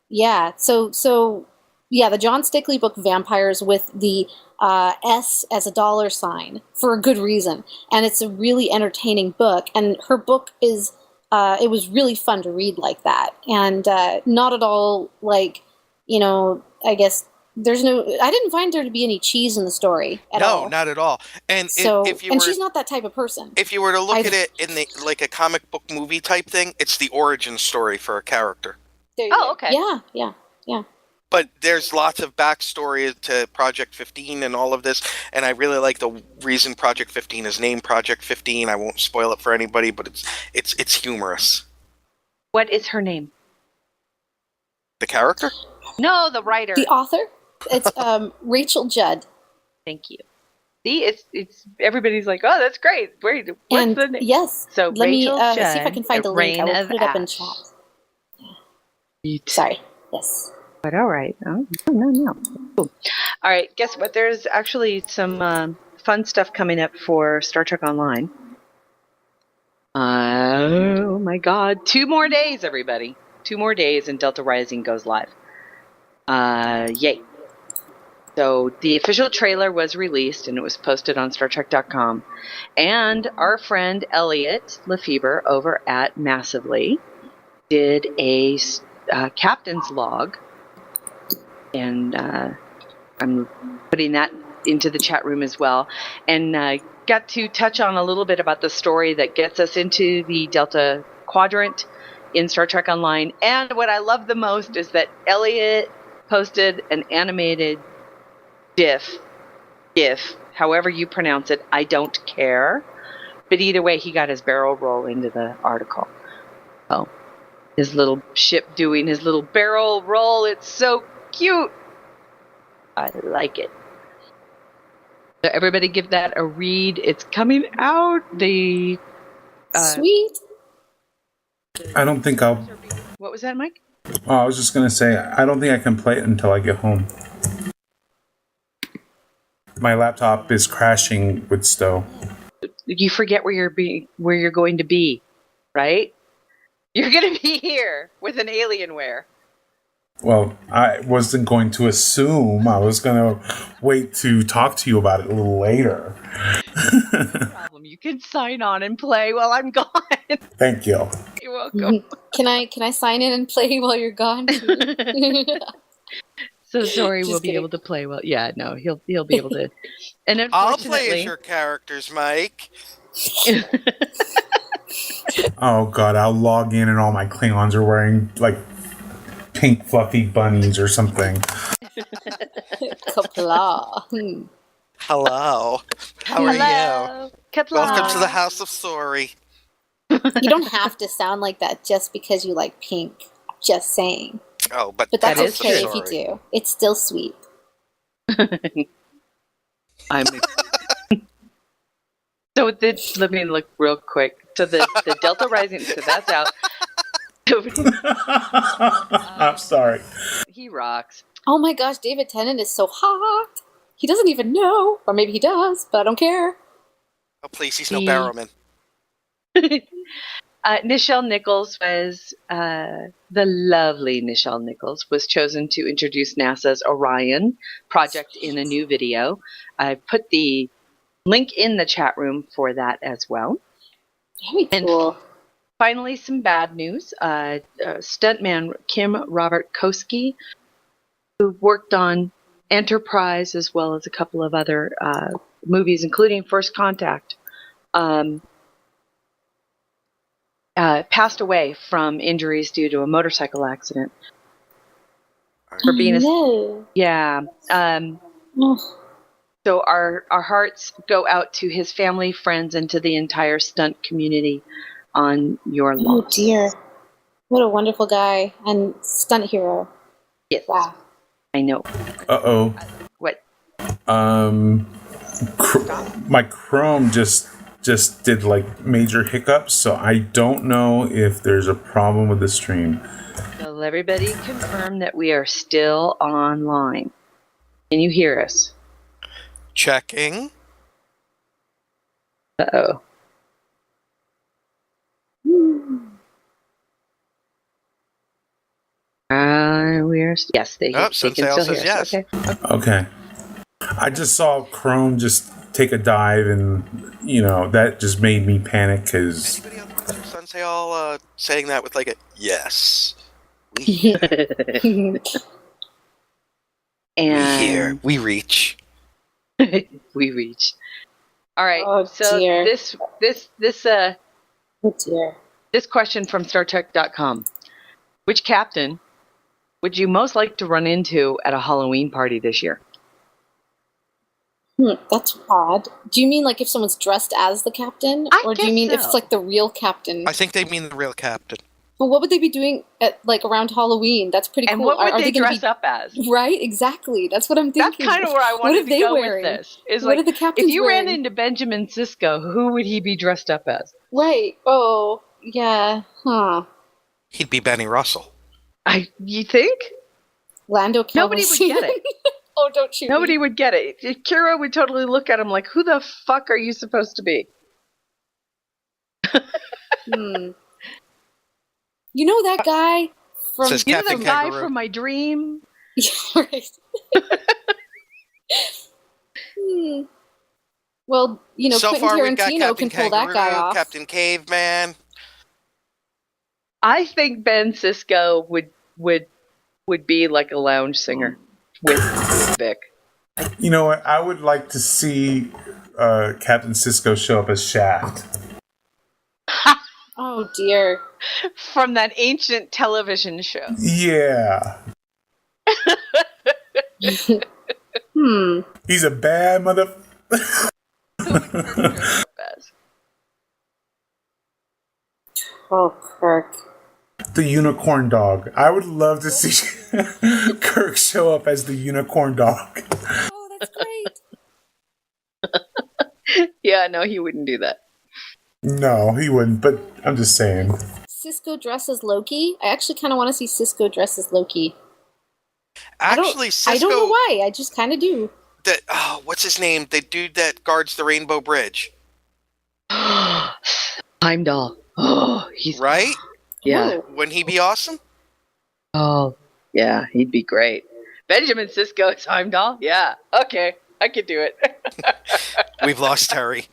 Yeah. So yeah, the John Stakely book Vampires with the S as a dollar sign for a good reason, and it's a really entertaining book. And her book is it was really fun to read like that, and not at all like, I guess. I didn't find there to be any cheese in the story at all. No, not at all. And So, if you and were, she's not that type of person. if you were to look at it in like a comic book movie type thing, it's the origin story for a character. There you Oh, go. okay. Yeah. But there's lots of backstory to Project 15 and all of this, and I really like the reason Project 15 is named Project 15. I won't spoil it for anybody, but it's humorous. What is her name? The character? No, the writer. The author? It's Rachel Judd. Thank you. See, it's everybody's like, oh, that's great. Wait, what's And the name? yes, So let me Rachel see if I can find Judd, the link. I will Reign put of it up in Ash. chat. Sorry. Yes. But all right. Oh, no. Cool. All right. Guess what? There's actually some fun stuff coming up for Star Trek Online. Oh my God! 2 more days, everybody. 2 more days, and Delta Rising goes live. Yay! So the official trailer was released, and it was posted on StarTrek.com. And our friend Elliot Lefebvre over at Massively did a captain's log, and I'm putting that into the chat room as well, and got to touch on a little bit about the story that gets us into the Delta Quadrant in Star Trek Online. And what I love the most is that Elliot posted an animated GIF, however you pronounce it, I don't care. But either way, he got his barrel roll into the article. Oh, his little ship doing his little barrel roll. It's so cute. I like it. So everybody give that a read. It's coming out. Sweet. I don't think I'll. What was that, Mike? Oh, I was just going to say, I don't think I can play it until I get home. My laptop is crashing with Stowe. You forget where you're going to be, right? You're going to be here with an Alienware. Well, I wasn't going to assume. I was going to wait to talk to you about it a little later. No problem. You can sign on and play while I'm gone. Thank you. You're welcome. Can I sign in and play while you're gone? So sorry, Just we'll be kidding. able to play well. Yeah, no, he'll be able to. And I'll play unfortunately, as your characters, Mike. Oh, God, I'll log in and all my Klingons are wearing, like, pink fluffy bunnies or something. Kapla. Hello. How are you? Hello. Kapla. Welcome to the House of Sorry. You don't have to sound like that just because you like pink. Just saying. Oh, but But that's That is okay true. if you do. It's still sweet. I'm. So let me look real quick. So the Delta Rising. So that's out. I'm sorry. He rocks. Oh my gosh, David Tennant is so hot. He doesn't even know. Or maybe he does, but I don't care. Oh, please, he's no Barrowman. Nichelle Nichols was the lovely Nichelle Nichols was chosen to introduce NASA's Orion project in a new video. I put the link in the chat room for that as well. Very cool. And finally, some bad news. Stuntman Kim Robert Koski, who worked on Enterprise as well as a couple of other movies, including First Contact, passed away from injuries due to a motorcycle accident. For being So our hearts go out to his family, friends, and to the entire stunt community on your loss. Oh dear. What a wonderful guy and stunt hero. Yes. Wow. I know. Uh-oh. What? My Chrome just did like major hiccups, so I don't know if there's a problem with the stream. Will everybody confirm that we are still online? Can you hear us? Checking. Uh-oh. Yes, they can still hear us. Yes. Okay. I just saw Chrome just take a dive, and that just made me panic because. Sensei all saying that with like a yes. And we hear, we reach. We reach. All right. Oh, so dear. this Oh dear. This question from StarTrek.com: which captain would you most like to run into at a Halloween party this year? That's odd. Do you mean like if someone's dressed as the captain, or do you mean if it's like the real captain? I think they mean the real captain. Well, what would they be doing at around Halloween? That's pretty cool. And what would they gonna dress up as? Right, exactly. That's what I'm thinking. That's kind of where I wanted to go wearing? with this. Is what like, are the captains if you wearing? ran into Benjamin Sisko, who would he be dressed up as? Right. Oh, yeah. Huh. He'd be Benny Russell. You think? Lando Calrissian. Nobody would get it. Oh, don't shoot Nobody me. would get it. Kira would totally look at him like, who the fuck are you supposed to be? You know that guy from Says You know Captain the guy Kangaroo. from my dream? Yeah, right. Well, So Quentin far, we've got Tarantino Captain can pull that guy Kangaroo, off. Captain Caveman. I think Ben Sisko would be like a lounge singer with Vic. You know what? I would like to see Captain Sisko show up as Shaft. Oh dear. From that ancient television show. Yeah. He's a bad mother. Oh, Kirk. The unicorn dog. I would love to see Kirk show up as the unicorn dog. Oh, that's great. Yeah, no, he wouldn't do that. No, he wouldn't, but I'm just saying. Cisco dressed as Loki? I actually kind of want to see Cisco dressed as Loki. Actually, Cisco. I don't know why. I just kind of do. What's his name? The dude that guards the Rainbow Bridge. Heimdall. Oh, he's right. Yeah. Wouldn't he be awesome? Oh, yeah, he'd be great. Benjamin Sisko is Heimdall? Yeah. Okay, I could do it. We've lost Terry.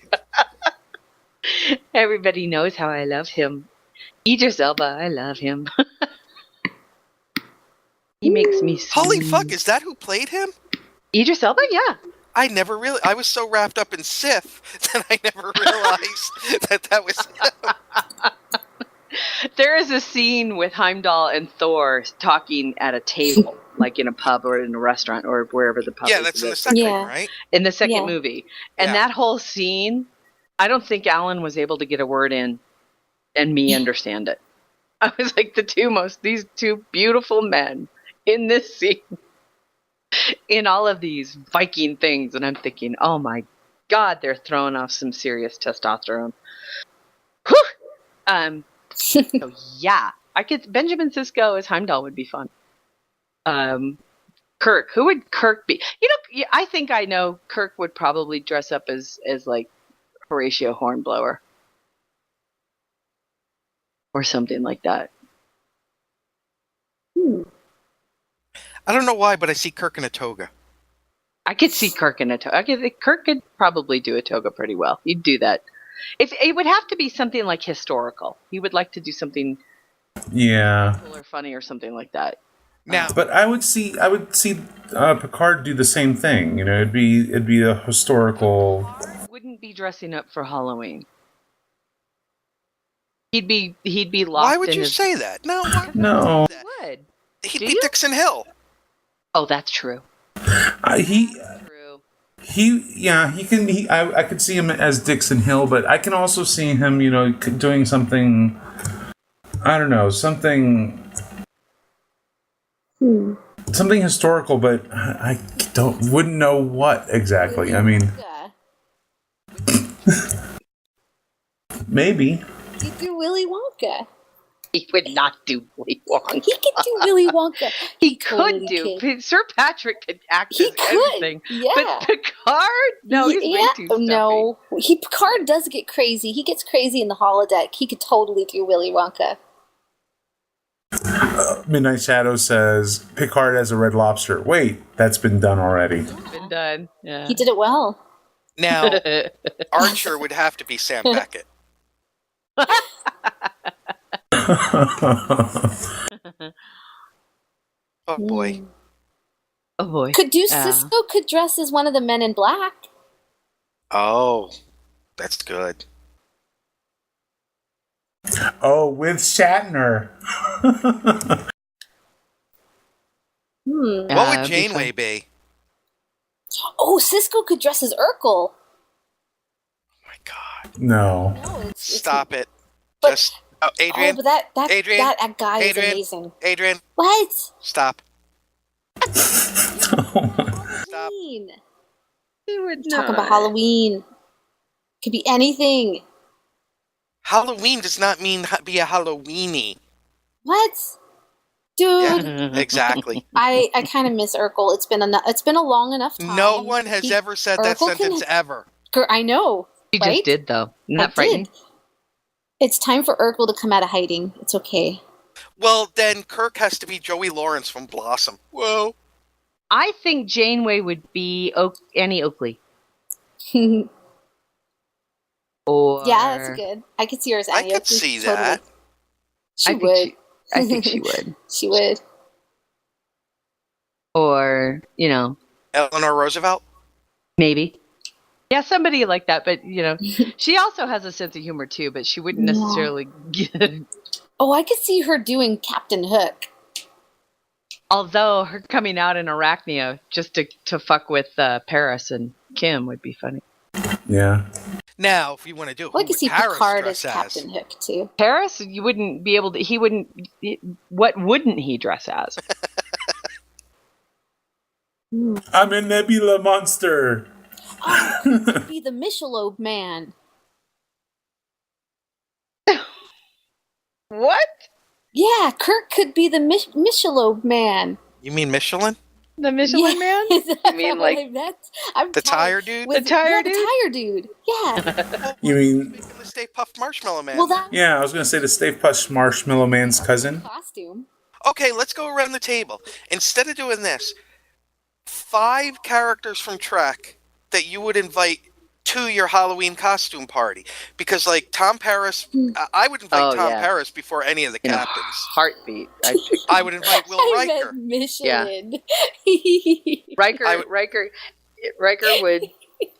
Everybody knows how I love him. Idris Elba, I love him. He makes me so... Holy fuck, is that who played him? Idris Elba? Yeah. I was so wrapped up in Sif that I never realized that was him. There is a scene with Heimdall and Thor talking at a table, like in a pub or in a restaurant or wherever the pub is. Yeah, that's in the second, right? In the second movie. And that whole scene, I don't think Alan was able to get a word in and me understand it. I was like these two beautiful men in this scene, in all of these Viking things. And I'm thinking, oh my God, they're throwing off some serious testosterone. Whew! So yeah, Benjamin Sisko as Heimdall would be fun. Kirk, who would Kirk be? I think I know Kirk would probably dress up as like Horatio Hornblower or something like that. I don't know why, but I see Kirk in a toga. I could see Kirk in a toga. Kirk could probably do a toga pretty well. He'd do that. If it would have to be something like historical. He would like to do something cool or funny or something like that. Now, but I would see Picard do the same thing. You know, it'd be a historical. Picard wouldn't be dressing up for Halloween. He'd be locked. Why would you say that? No, no. He would. He'd be Dixon Hill. Oh, that's true. He can. I could see him as Dixon Hill, but I can also see him, you know, doing something. I don't know, something historical, but I wouldn't know what exactly. I mean, maybe. He'd do Willy Wonka. He would not do Willy Wonka. He could do Willy Wonka. He could do. Sir Patrick could act as everything. Yeah. But Picard? No, he's way too stuffy. No. Picard does get crazy. He gets crazy in the holodeck. He could totally do Willy Wonka. Midnight Shadow says Picard as a Red Lobster. Wait, that's been done already. It's been done. Yeah. He did it well. Now, Archer would have to be Sam Beckett. Oh boy. Oh boy. Could do Cisco could dress as one of the Men in Black. Oh, that's good. Oh, with Shatner. What would Janeway be? Oh, Cisco could dress as Urkel. Oh my god. No. Stop it. But, just Adrian. Oh, but Adrian, that guy Adrian, is amazing. Adrian. What? Stop. Stop. He would Talk about Halloween. Could be anything. Halloween does not mean be a Halloweeny. What? Dude. Yeah, exactly. I kind of miss Urkel. It's been a long enough time. No one has ever said that sentence ever. I know. He right? just did, though. Isn't that frightening? It's time for Urkel to come out of hiding. It's okay. Well, then Kirk has to be Joey Lawrence from Blossom. Whoa. I think Janeway would be Annie Oakley. Or yeah, that's good. I could see her as Annie Oakley. I could see that. She would. I think she would. She would. Or, you know. Eleanor Roosevelt? Maybe. Yeah, somebody like that. But, you know, she also has a sense of humor, too. But she wouldn't necessarily get... Oh, I could see her doing Captain Hook. Although her coming out in Arachnia just to fuck with Paris and Kim would be funny. Yeah. Now, if you want to do it, I could see Picard as Captain Hook, too. Paris, you wouldn't be able to... He wouldn't... What wouldn't he dress as? I'm a Nebula monster. Oh, he could be the Michelob Man. What? Yeah, Kirk could be the Michelob Man. You mean Michelin? The Michelin Man? You mean like the tire dude? The tire dude? The tire dude. Yeah. You mean the Stay Puft Marshmallow Man? Well, yeah, I was going to say the Stay Puft Marshmallow Man's cousin. Costume. Okay, let's go around the table. Instead of doing this, 5 characters from Trek that you would invite to your Halloween costume party. Because, like, Tom Paris, I would invite Tom Paris before any of the captains. Heartbeat. I would invite Will Riker. Michelin. Yeah. Riker would...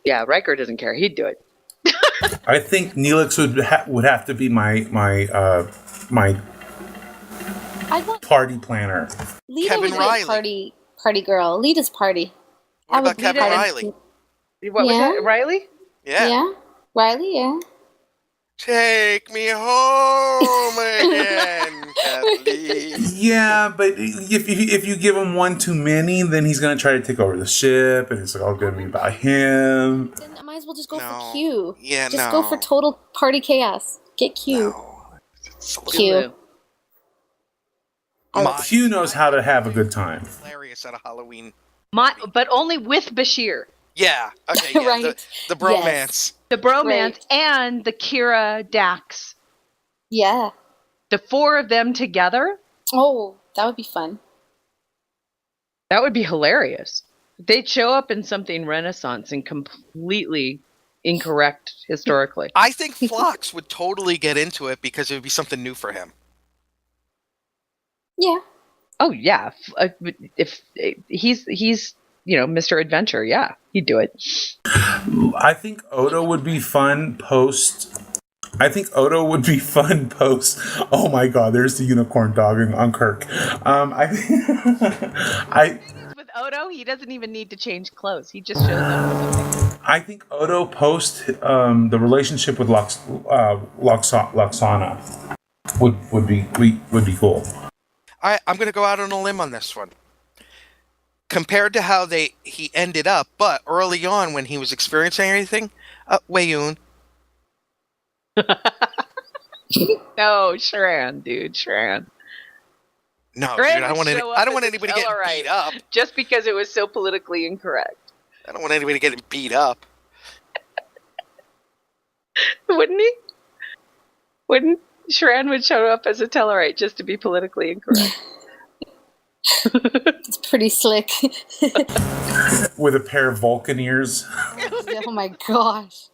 Yeah, Riker doesn't care. He'd do it. I think Neelix would have to be my party planner. Lita Kevin would Riley. Be party girl. Lita's party. What about Kevin Riley? What was that? Riley? Yeah. Yeah. Riley, yeah. Take me home again, Kathleen. Yeah, but if you give him one too many, then he's going to try to take over the ship, and it's all going to be about him. Then I might as well just go for Q. Yeah, just go for total party chaos. Get Q. Q. Q knows how to have a good time. Hilarious at a Halloween. But only with Bashir. Yeah. Okay. Yeah. Right. The bromance. Yes. The bromance and the Kira Dax. Yeah. The 4 of them together. Oh, that would be fun. That would be hilarious. They'd show up in something Renaissance and completely incorrect historically. I think Phlox would totally get into it because it would be something new for him. Yeah. Oh yeah, if he's Mr. Adventure, yeah, he'd do it. I think Odo would be fun post. Oh my God, there's the unicorn dogging on Kirk. With Odo, he doesn't even need to change clothes. He just shows up. I think Odo post the relationship with Loxana would be cool. All right, I'm going to go out on a limb on this one. Compared to how he ended up, but early on when he was experiencing anything, Wayun. No, Shran, dude, Shran. No, Shran dude, I don't want anybody getting Tellarite beat up. Just because it was so politically incorrect. I don't want anybody getting beat up. Wouldn't he? Wouldn't Shran would show up as a Tellarite just to be politically incorrect? It's pretty slick. With a pair of Vulcan ears. Oh my gosh.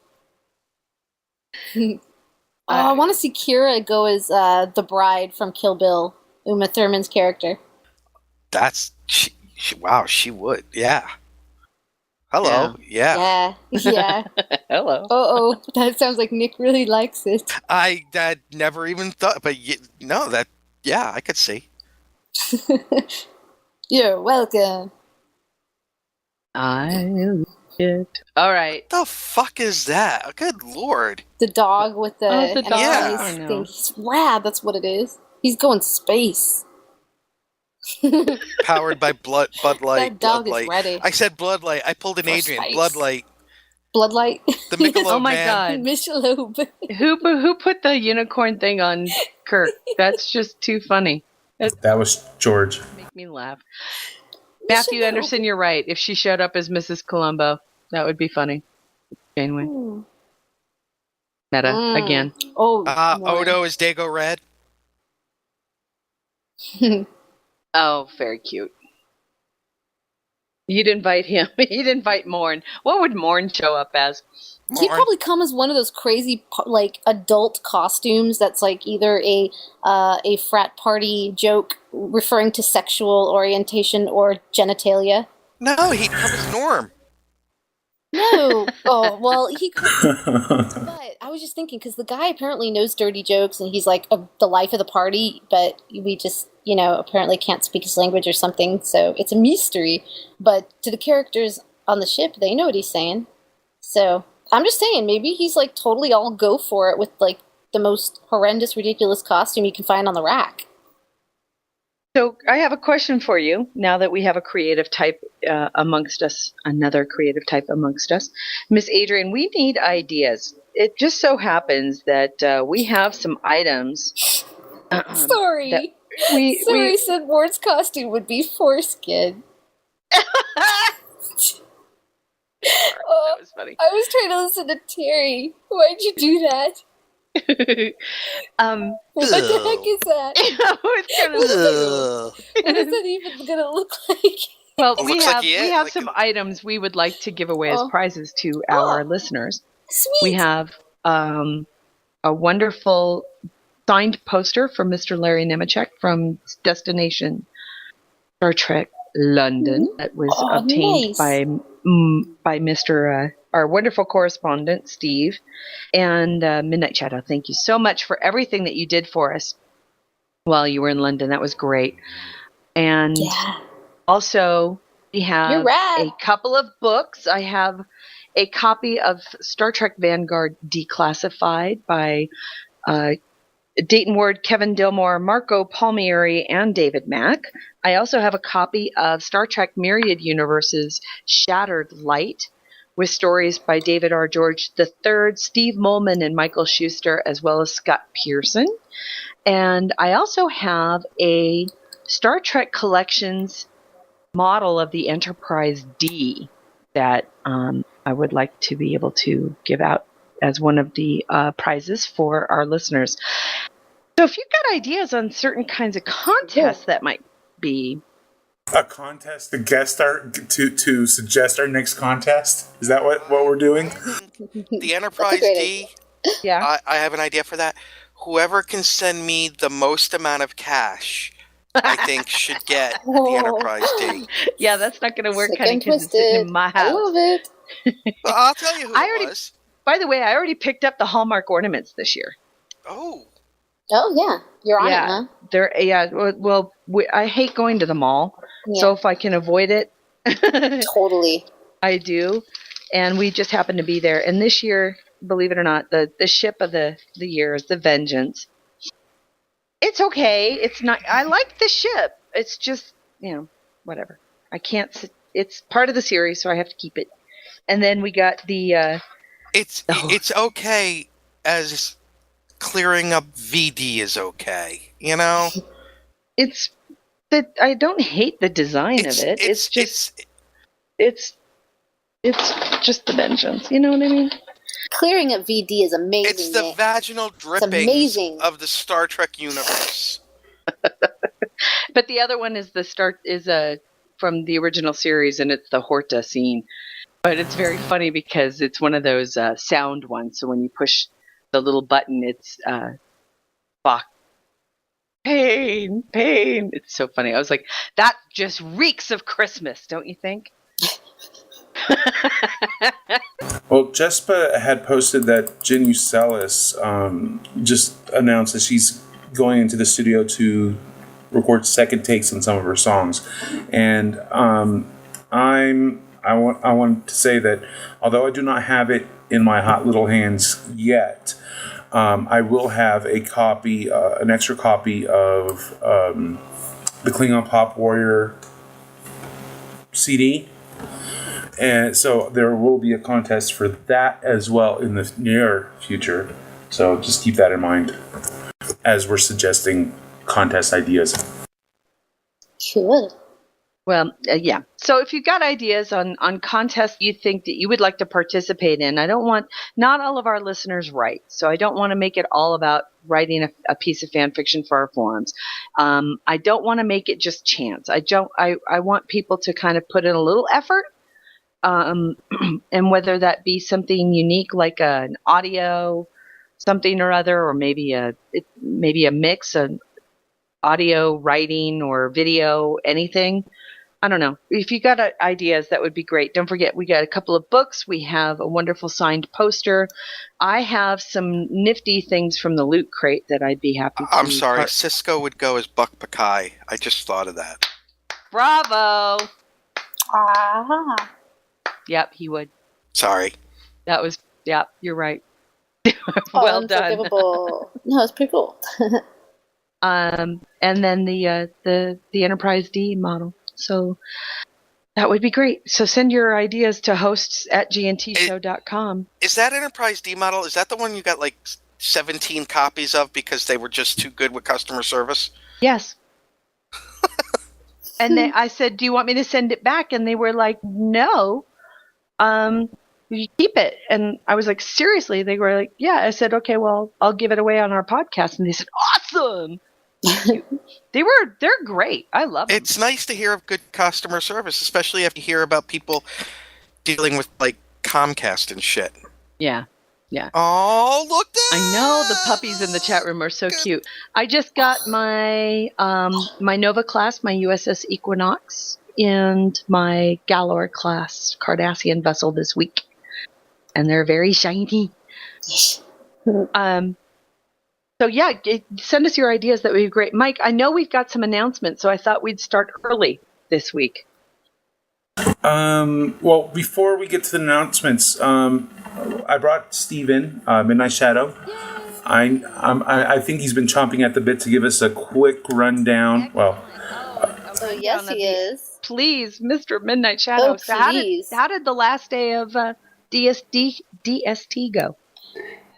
I want to see Kira go as the bride from Kill Bill, Uma Thurman's character. Wow, she would. Yeah. Hello. Yeah. Yeah. Hello. Oh, that sounds like Nick really likes it. I never even thought, but I could see. You're welcome. I love it. All right. What the fuck is that? Good lord. The dog with the dog. yeah. Thing. He's rad, that's what it is. He's going space. Powered by Bud Light. That dog Blood is Light. ready. I said Blood Light. I pulled an Adrian. space. Blood Light. Bloodlight. The Michelob Oh my man. God. Michelob. Who put the unicorn thing on Kirk? That's just too funny. That was George. Make me laugh. Matthew Anderson, you're right. If she showed up as Mrs. Columbo, that would be funny. Janeway. Meta again. Oh. Odo is Dago Red. Oh, very cute. You'd invite him. You'd invite Morn. What would Morn show up as? He'd probably come as one of those crazy, like, adult costumes that's, like, either a frat party joke referring to sexual orientation or genitalia. No, he'd come as Norm. No. Oh, well, he could. But I was just thinking, because the guy apparently knows dirty jokes, and he's, like, the life of the party, but we just, apparently can't speak his language or something, so it's a mystery. But to the characters on the ship, they know what he's saying. So I'm just saying, maybe he's like totally all go for it with like the most horrendous, ridiculous costume you can find on the rack. So I have a question for you. Now that we have a creative type amongst us, another creative type amongst us, Miss Adrian, we need ideas. It just so happens that we have some items. Sorry, we said Ward's costume would be foreskin. That was funny. I was trying to listen to Terry. Why'd you do that? What the heck is that? What is it even gonna look like? Well, we have some items we would like to give away as prizes to our listeners. Sweet. We have a wonderful signed poster from Mr. Larry Nemechek from Destination Star Trek London that was obtained by Mr. Our wonderful correspondent, Steve, and Midnight Shadow. Thank you so much for everything that you did for us while you were in London. That was great. And also, we have a couple of books. I have a copy of Star Trek Vanguard Declassified by Dayton Ward, Kevin Dillmore, Marco Palmieri, and David Mack. I also have a copy of Star Trek Myriad Universe's Shattered Light, with stories by David R. George III, Steve Molman, and Michael Schuster, as well as Scott Pearson. And I also have a Star Trek Collections model of the Enterprise D that I would like to be able to give out as one of the prizes for our listeners. So if you've got ideas on certain kinds of contests that might be A contest to guest our to suggest our next contest? Is that what we're doing? The Enterprise D. Yeah. I have an idea for that. Whoever can send me the most amount of cash, I think, should get the Enterprise D. Yeah, that's not going to work, Sick honey, and because it's sitting in twisted. my I house. love it. Well, I'll tell you who it was. By the way, I already picked up the Hallmark ornaments this year. Oh. Oh yeah, you're on it, huh? I hate going to the mall, so if I can avoid it, totally, I do. And we just happened to be there. And this year, believe it or not, the ship of the year is the Vengeance. It's okay. It's not. I like the ship. It's just whatever. I can't. It's part of the series, so I have to keep it. And then we got the. It's okay as clearing up VD is okay. It's that I don't hate the design of it. It's just the Vengeance. You know what I mean? Clearing up VD is amazing. It's the vaginal drippings of the Star Trek universe. But the other one is from the original series, and it's the Horta scene. But it's very funny because it's one of those sound ones. So when you push the little button, it's Bach. Pain. It's so funny. I was like, that just reeks of Christmas, don't you think? Well, Jespa had posted that Jen Ucelis just announced that she's going into the studio to record second takes on some of her songs, and I want to say that although I do not have it in my hot little hands yet, I will have a copy, an extra copy of the Klingon Pop Warrior CD. And so there will be a contest for that as well in the near future. So just keep that in mind as we're suggesting contest ideas. Sure. Well, yeah. So if you've got ideas on contests you think that you would like to participate in, not all of our listeners write. So I don't want to make it all about writing a piece of fan fiction for our forums. I don't want to make it just chance. I want people to kind of put in a little effort. And whether that be something unique like an audio something or other, or maybe a mix, an audio, writing, or video, anything. I don't know. If you got ideas, that would be great. Don't forget, we got a couple of books. We have a wonderful signed poster. I have some nifty things from the Loot Crate that I'd be happy to. I'm sorry, Cisco would go as Buck Pakai. I just thought of that. Bravo! Ah. Yep, he would. Sorry. Yep, you're right. Well done. No, it's pretty cool. And then the Enterprise D model. So that would be great. So send your ideas to hosts@gntshow.com. Is that Enterprise D model? Is that the one you got like 17 copies of because they were just too good with customer service? Yes. And I said, do you want me to send it back? And they were like, no. You keep it. And I was like, seriously? They were like, yeah. I said, okay, well, I'll give it away on our podcast. And they said, awesome. They're great. I love them. It's nice to hear of good customer service, especially if you hear about people dealing with like Comcast and shit. Yeah. Oh, look that! I know the puppies in the chat room are so cute. I just got my my Nova class, my USS Equinox, and my Galor class Cardassian vessel this week, and they're very shiny. So yeah, send us your ideas. That would be great. Mike, I know we've got some announcements, so I thought we'd start early this week. Well, before we get to the announcements, I brought Steve in, Midnight Shadow. I think he's been chomping at the bit to give us a quick rundown. Well, yes, he is. Please, Mr. Midnight Shadow. Oh, so please. how did the last day of DST go?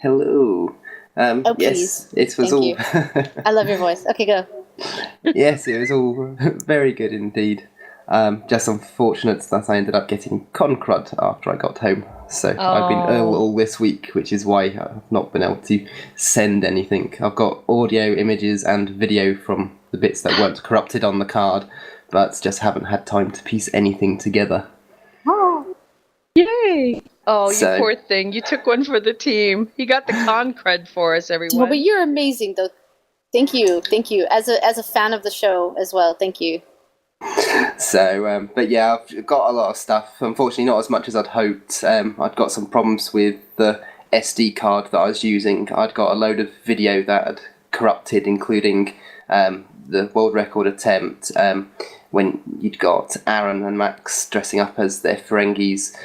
Hello. Yes, it was all. I love your voice. Okay, go. Yes, it was all very good indeed. Just unfortunate that I ended up getting con crud after I got home. So I've been ill all this week, which is why I've not been able to send anything. I've got audio, images, and video from the bits that weren't corrupted on the card, but just haven't had time to piece anything together. Oh, yay! Oh, So- you poor thing. You took one for the team. You got the con cred for us, everyone. No, but you're amazing, though. Thank you. As a fan of the show as well. Thank you. So, but yeah, I've got a lot of stuff. Unfortunately, not as much as I'd hoped. I'd got some problems with the SD card that I was using. I'd got a load of video that had corrupted, including the world record attempt when you'd got Aaron and Max dressing up as their Ferengis,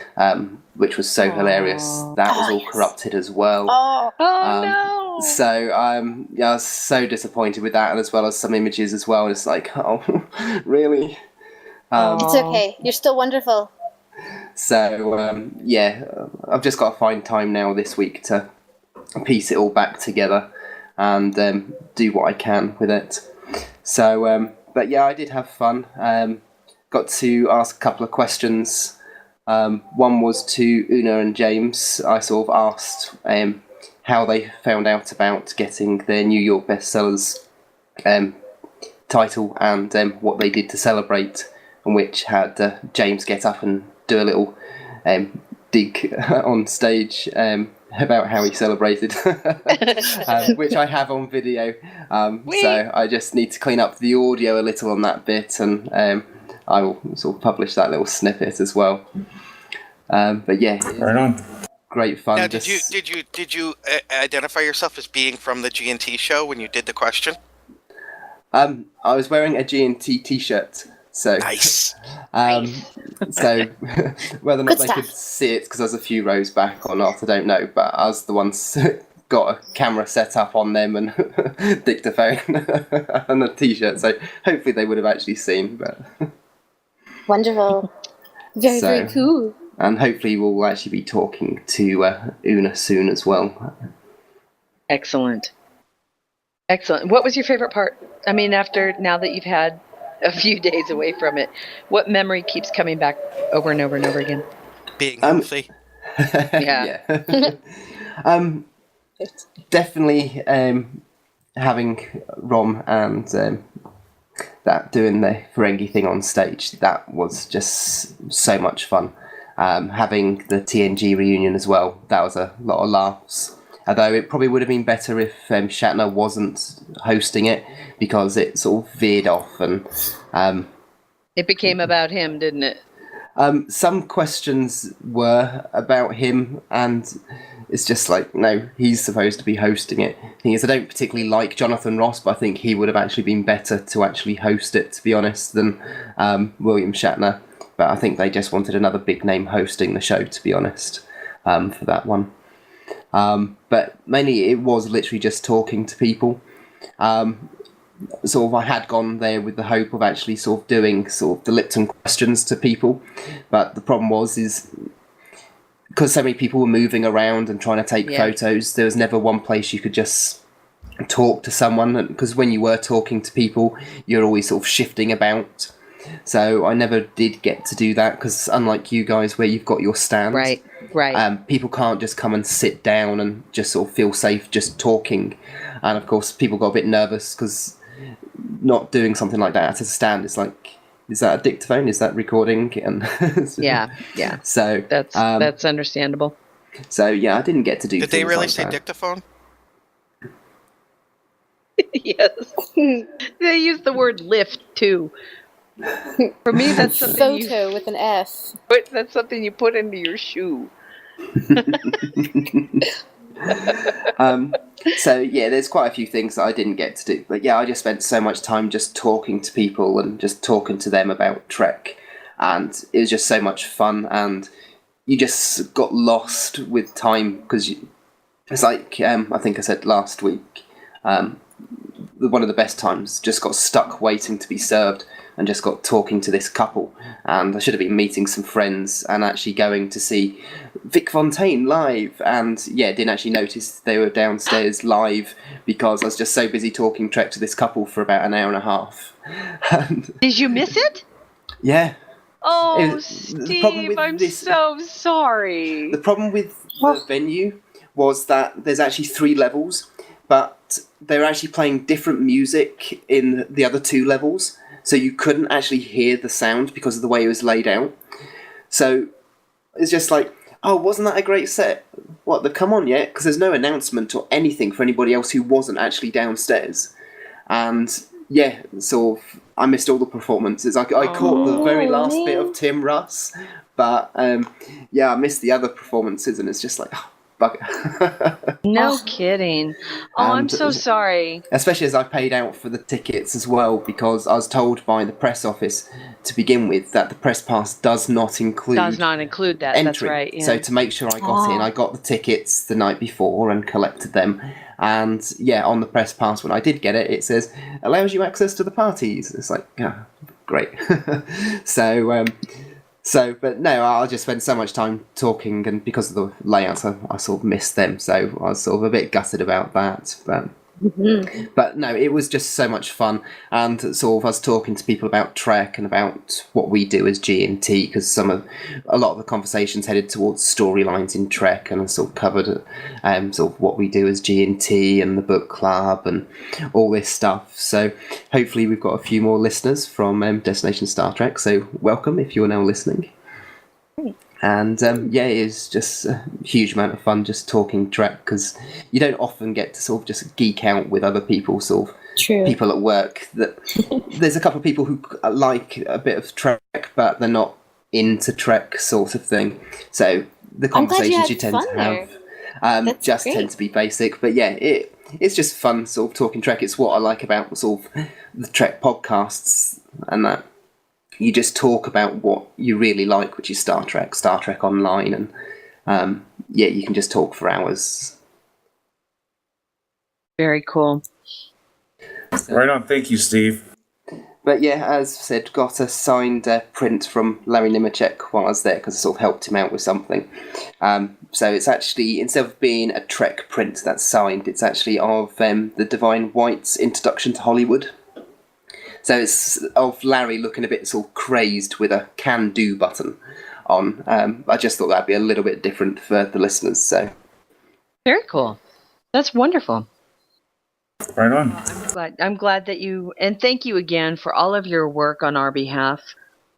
which was so hilarious. That was all corrupted as well. Oh no! So yeah, I was so disappointed with that, and as well as some images as well. And it's like, oh, really? It's okay. You're still wonderful. So yeah, I've just got to find time now this week to piece it all back together and do what I can with it. So, but yeah, I did have fun. Got to ask a couple of questions. One was to Una and James. I sort of asked how they found out about getting their New York bestsellers title and what they did to celebrate, and which had James get up and do a little dig on stage about how he celebrated, which I have on video. So I just need to clean up the audio a little on that bit, and I will sort of publish that little snippet as well. But yeah, right on. Great fun. Now, did you identify yourself as being from the G&T show when you did the question? I was wearing a G&T t-shirt. So nice. So whether or not Good they stuff. could see it because I was a few rows back or not, I don't know. But I was the ones got a camera set up on them and dictaphone and a t-shirt. So hopefully they would have actually seen. But Wonderful. Very, So- very cool. and hopefully we'll actually be talking to Una soon as well. Excellent. Excellent. What was your favorite part? I mean, now that you've had a few days away from it, what memory keeps coming back over and over and over again? Being healthy. Yeah. Definitely having Rom and that doing the Ferengi thing on stage, that was just so much fun. Having the TNG reunion as well, that was a lot of laughs. Although it probably would have been better if Shatner wasn't hosting it, because it sort of veered off and It became about him, didn't it? some questions were about him, and it's just like, no, he's supposed to be hosting it. Thing is, I don't particularly like Jonathan Ross, but I think he would have actually been better to actually host it, to be honest, than William Shatner. But I think they just wanted another big name hosting the show, to be honest, for that one. But mainly it was literally just talking to people. Sort of, I had gone there with the hope of actually sort of doing sort of the Lipton questions to people, but the problem is because so many people were moving around and trying to take photos, there was never one place you could just talk to someone, because when you were talking to people, you're always sort of shifting about. So I never did get to do that, because unlike you guys where you've got your stand, Right. people can't just come and sit down and just sort of feel safe just talking. And of course people got a bit nervous, because not doing something like that at a stand, it's like, is that a dictaphone, is that recording? And Yeah. so That's understandable. so yeah, I didn't get to do Did they things really like say that. dictaphone? Yes. They use the word lift too. For me, that's something Photo with an F. that's something you put into your shoe. So yeah, there's quite a few things that I didn't get to do, but yeah, I just spent so much time just talking to people and just talking to them about Trek, and it was just so much fun, and you just got lost with time, because it's like I think I said last week, one of the best times, just got stuck waiting to be served and just got talking to this couple, and I should have been meeting some friends and actually going to see Vic Fontaine live, and yeah, didn't actually notice they were downstairs live because I was just so busy talking Trek to this couple for about an hour and a half. And, Did you miss it? yeah. Oh, It was- the problem Steve, with I'm this- so sorry. The problem with the venue was that there's actually 3 levels, but they're actually playing different music in the other 2 levels. so you couldn't actually hear the sound because of the way it was laid out. So it's just like, oh, wasn't that a great set? What, they've come on yet? Because there's no announcement or anything for anybody else who wasn't actually downstairs. And yeah, so I missed all the performances. I caught the very last bit of Tim Russ, but yeah, I missed the other performances, and it's just like, oh, bugger. No kidding. Oh, I'm so sorry. Especially as I paid out for the tickets as well, because I was told by the press office to begin with that the press pass does not include that. Entry. That's right. Yeah. So to make sure I got in, I got the tickets the night before and collected them. And yeah, on the press pass when I did get it, it says allows you access to the parties. It's like, yeah, great. So, but no, I just spent so much time talking, and because of the layouts, I sort of missed them. So I was sort of a bit gutted about that. But no, it was just so much fun, and sort of us talking to people about Trek and about what we do as G&T, because a lot of the conversations headed towards storylines in Trek, and I sort of covered sort of what we do as G&T and the book club and all this stuff. So hopefully we've got a few more listeners from Destination Star Trek. So welcome if you're now listening. And yeah, it's just a huge amount of fun just talking Trek, because you don't often get to sort of just geek out with other people, sort of people at work. There's a couple of people who like a bit of Trek, but they're not into Trek sort of thing. So the conversations you tend to have just tend to be basic. But yeah, it's just fun sort of talking Trek. It's what I like about sort of the Trek podcasts, and that you just talk about what you really like, which is Star Trek Online, and yeah, you can just talk for hours. Very cool. Right on. Thank you, Steve. But yeah, as said, got a signed print from Larry Nemeczek while I was there, because I sort of helped him out with something. So it's actually, instead of being a Trek print that's signed, it's actually of the Divine White's Introduction to Hollywood. So it's of Larry looking a bit sort of crazed with a can-do button on. I just thought that'd be a little bit different for the listeners. So very cool. That's wonderful. Right on. I'm glad that you, and thank you again for all of your work on our behalf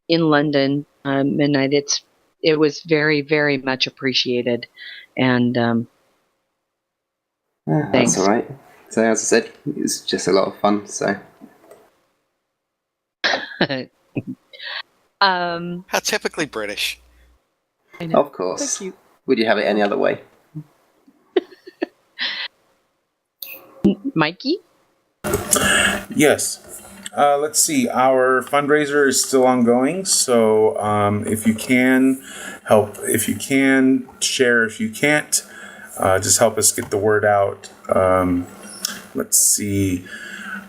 in London midnight. It was very, very much appreciated, and thanks. That's all right. So as I said, it was just a lot of fun. So. How typically British. Of course. Would you have it any other way? Mikey? Yes. Let's see. Our fundraiser is still ongoing, so if you can help, if you can share, if you can't, just help us get the word out. Let's see.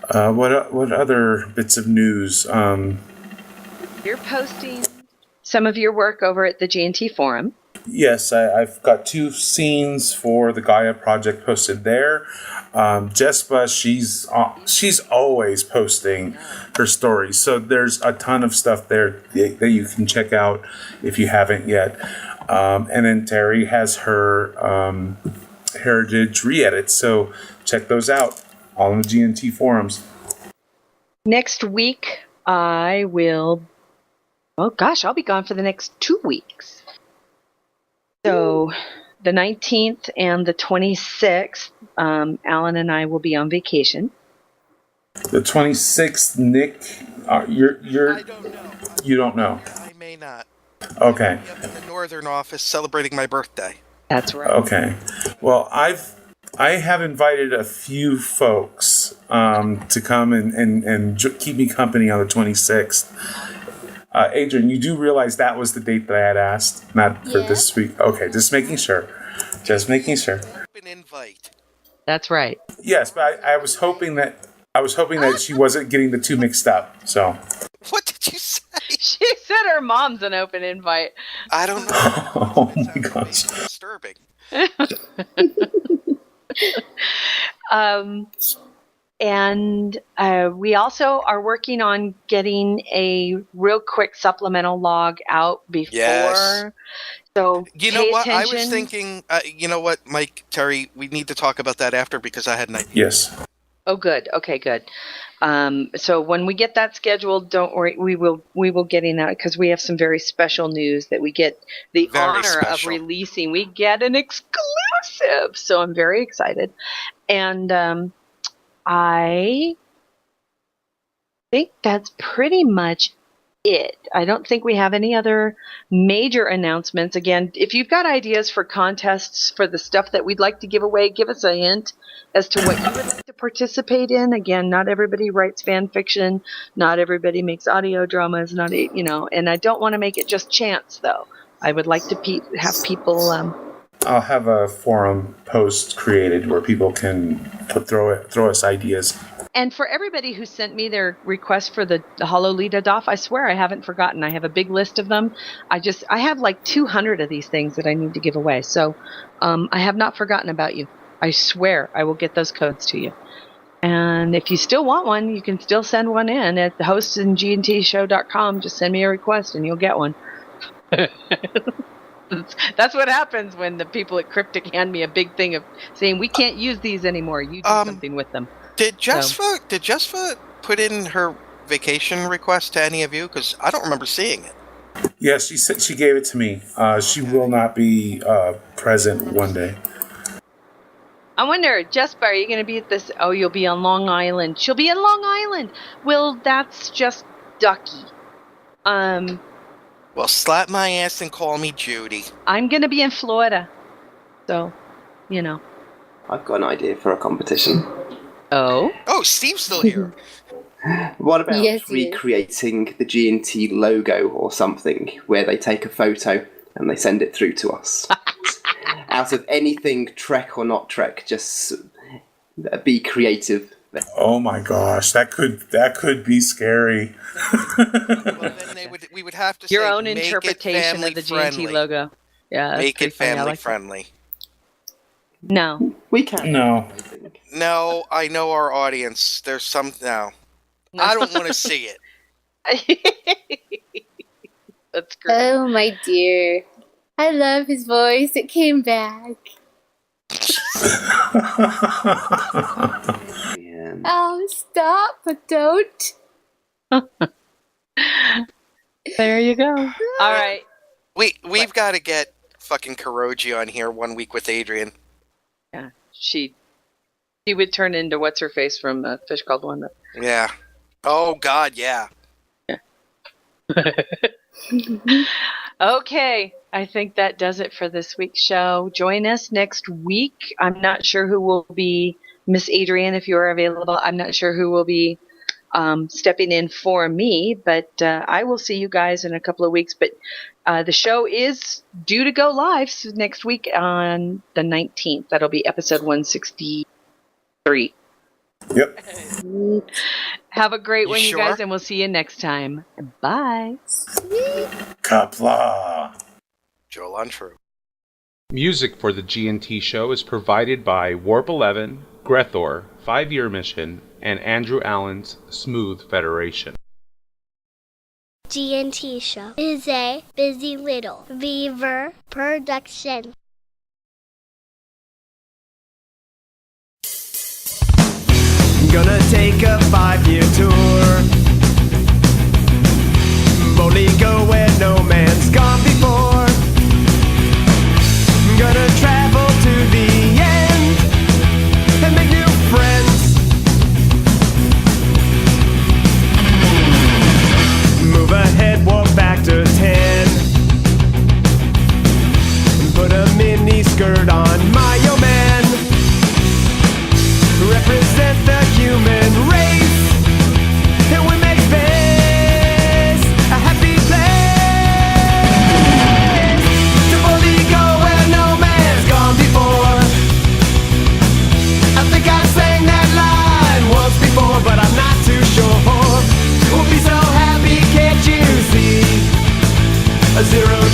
What other bits of news? You're posting some of your work over at the G&T forum. Yes, I've got 2 scenes for the Gaia project posted there. Jespa, she's always posting her stories, so there's a ton of stuff there that you can check out if you haven't yet. And then Terry has her heritage re-edits, so check those out. All in the G&T forums. Next week, I'll be gone for the next 2 weeks. So the 19th and the 26th, Alan and I will be on vacation. The 26th, Nick, I don't know. You don't know? I may not. Okay. I'll be up in the northern office celebrating my birthday. That's right. Okay. Well, I have invited a few folks to come and keep me company on the 26th. Adrian, you do realize that was the date that I had asked, not for this week. Okay, just making sure. Open invite. That's right. Yes, but I was hoping that she wasn't getting the 2 mixed up. So. What did you say? She said her mom's an open invite. I don't know. Oh my gosh. Disturbing. And we also are working on getting a real quick supplemental log out before. Yes. So you know what? I was thinking, you know what, Mike, Terry, we need to talk about that after, because I had an idea. Yes. Oh, good. Okay, good. So when we get that scheduled, don't worry, we will get in that because we have some very special news that we get the honor of releasing. We get an exclusive, so I'm very excited, and I think that's pretty much it. I don't think we have any other major announcements. Again, if you've got ideas for contests for the stuff that we'd like to give away, give us a hint as to what you would like to participate in. Again, not everybody writes fan fiction, not everybody makes audio dramas, and I don't want to make it just chance, though. I would like to have people... I'll have a forum post created where people can throw us ideas. And for everybody who sent me their request for the Hololita Doff, I swear I haven't forgotten. I have a big list of them. I have like 200 of these things that I need to give away. So I have not forgotten about you. I swear I will get those codes to you. And if you still want one, you can still send one in at thehostsandgntshow.com. Just send me a request and you'll get one. That's what happens when the people at Cryptic hand me a big thing of saying, we can't use these anymore. You do something with them. Did Jesfa put in her vacation request to any of you? Because I don't remember seeing it. Yes, she said she gave it to me. She will not be present one day. I wonder, Jespa, are you going to be at this? Oh, you'll be on Long Island. She'll be in Long Island. Well, that's just ducky. Well, slap my ass and call me Judy. I'm going to be in Florida. So, I've got an idea for a competition. Oh? Oh, Steve's still here. What about recreating the G&T logo or something, where they take a photo and they send it through to us? Out of anything, Trek or not Trek, just be creative. Oh my gosh, that could be scary. Well, then we would have to your say, own interpretation of the G&T logo. Yeah, make it family friendly. No, we can't. No, I know our audience. There's some now. I don't want to see it. That's great. Oh my dear, I love his voice. It came back. Stop, but don't. There you go. All right. We've got to get fucking Kuroji on here one week with Adrian. Yeah, she would turn into what's her face from Fish Called Wanda. Yeah. Oh God, yeah. Okay, I think that does it for this week's show. Join us next week. I'm not sure who will be Miss Adrian, if you are available. I'm not sure who will be stepping in for me, but I will see you guys in a couple of weeks. But the show is due to go live next week on the 19th. That'll be episode 163. Yep. Have a great one, you guys, and we'll see you next time. Bye. Kapla. Joel Untrue. Music for the G&T show is provided by Warp 11, Grethor, 5-Year Mission, and Andrew Allen's Smooth Federation. G&T Show is a Busy Little Beaver production. Gonna take a 5-year tour, boldly go where no man's gone before. Gonna travel to the end and make new friends. Move ahead, walk back to 10. Put a mini skirt on my yo man. Represent the human race, and we make space a happy place. To boldly go where no man's gone before. I think I've sang that line once before, but I'm not too sure. We'll be so happy, can't you see? A 0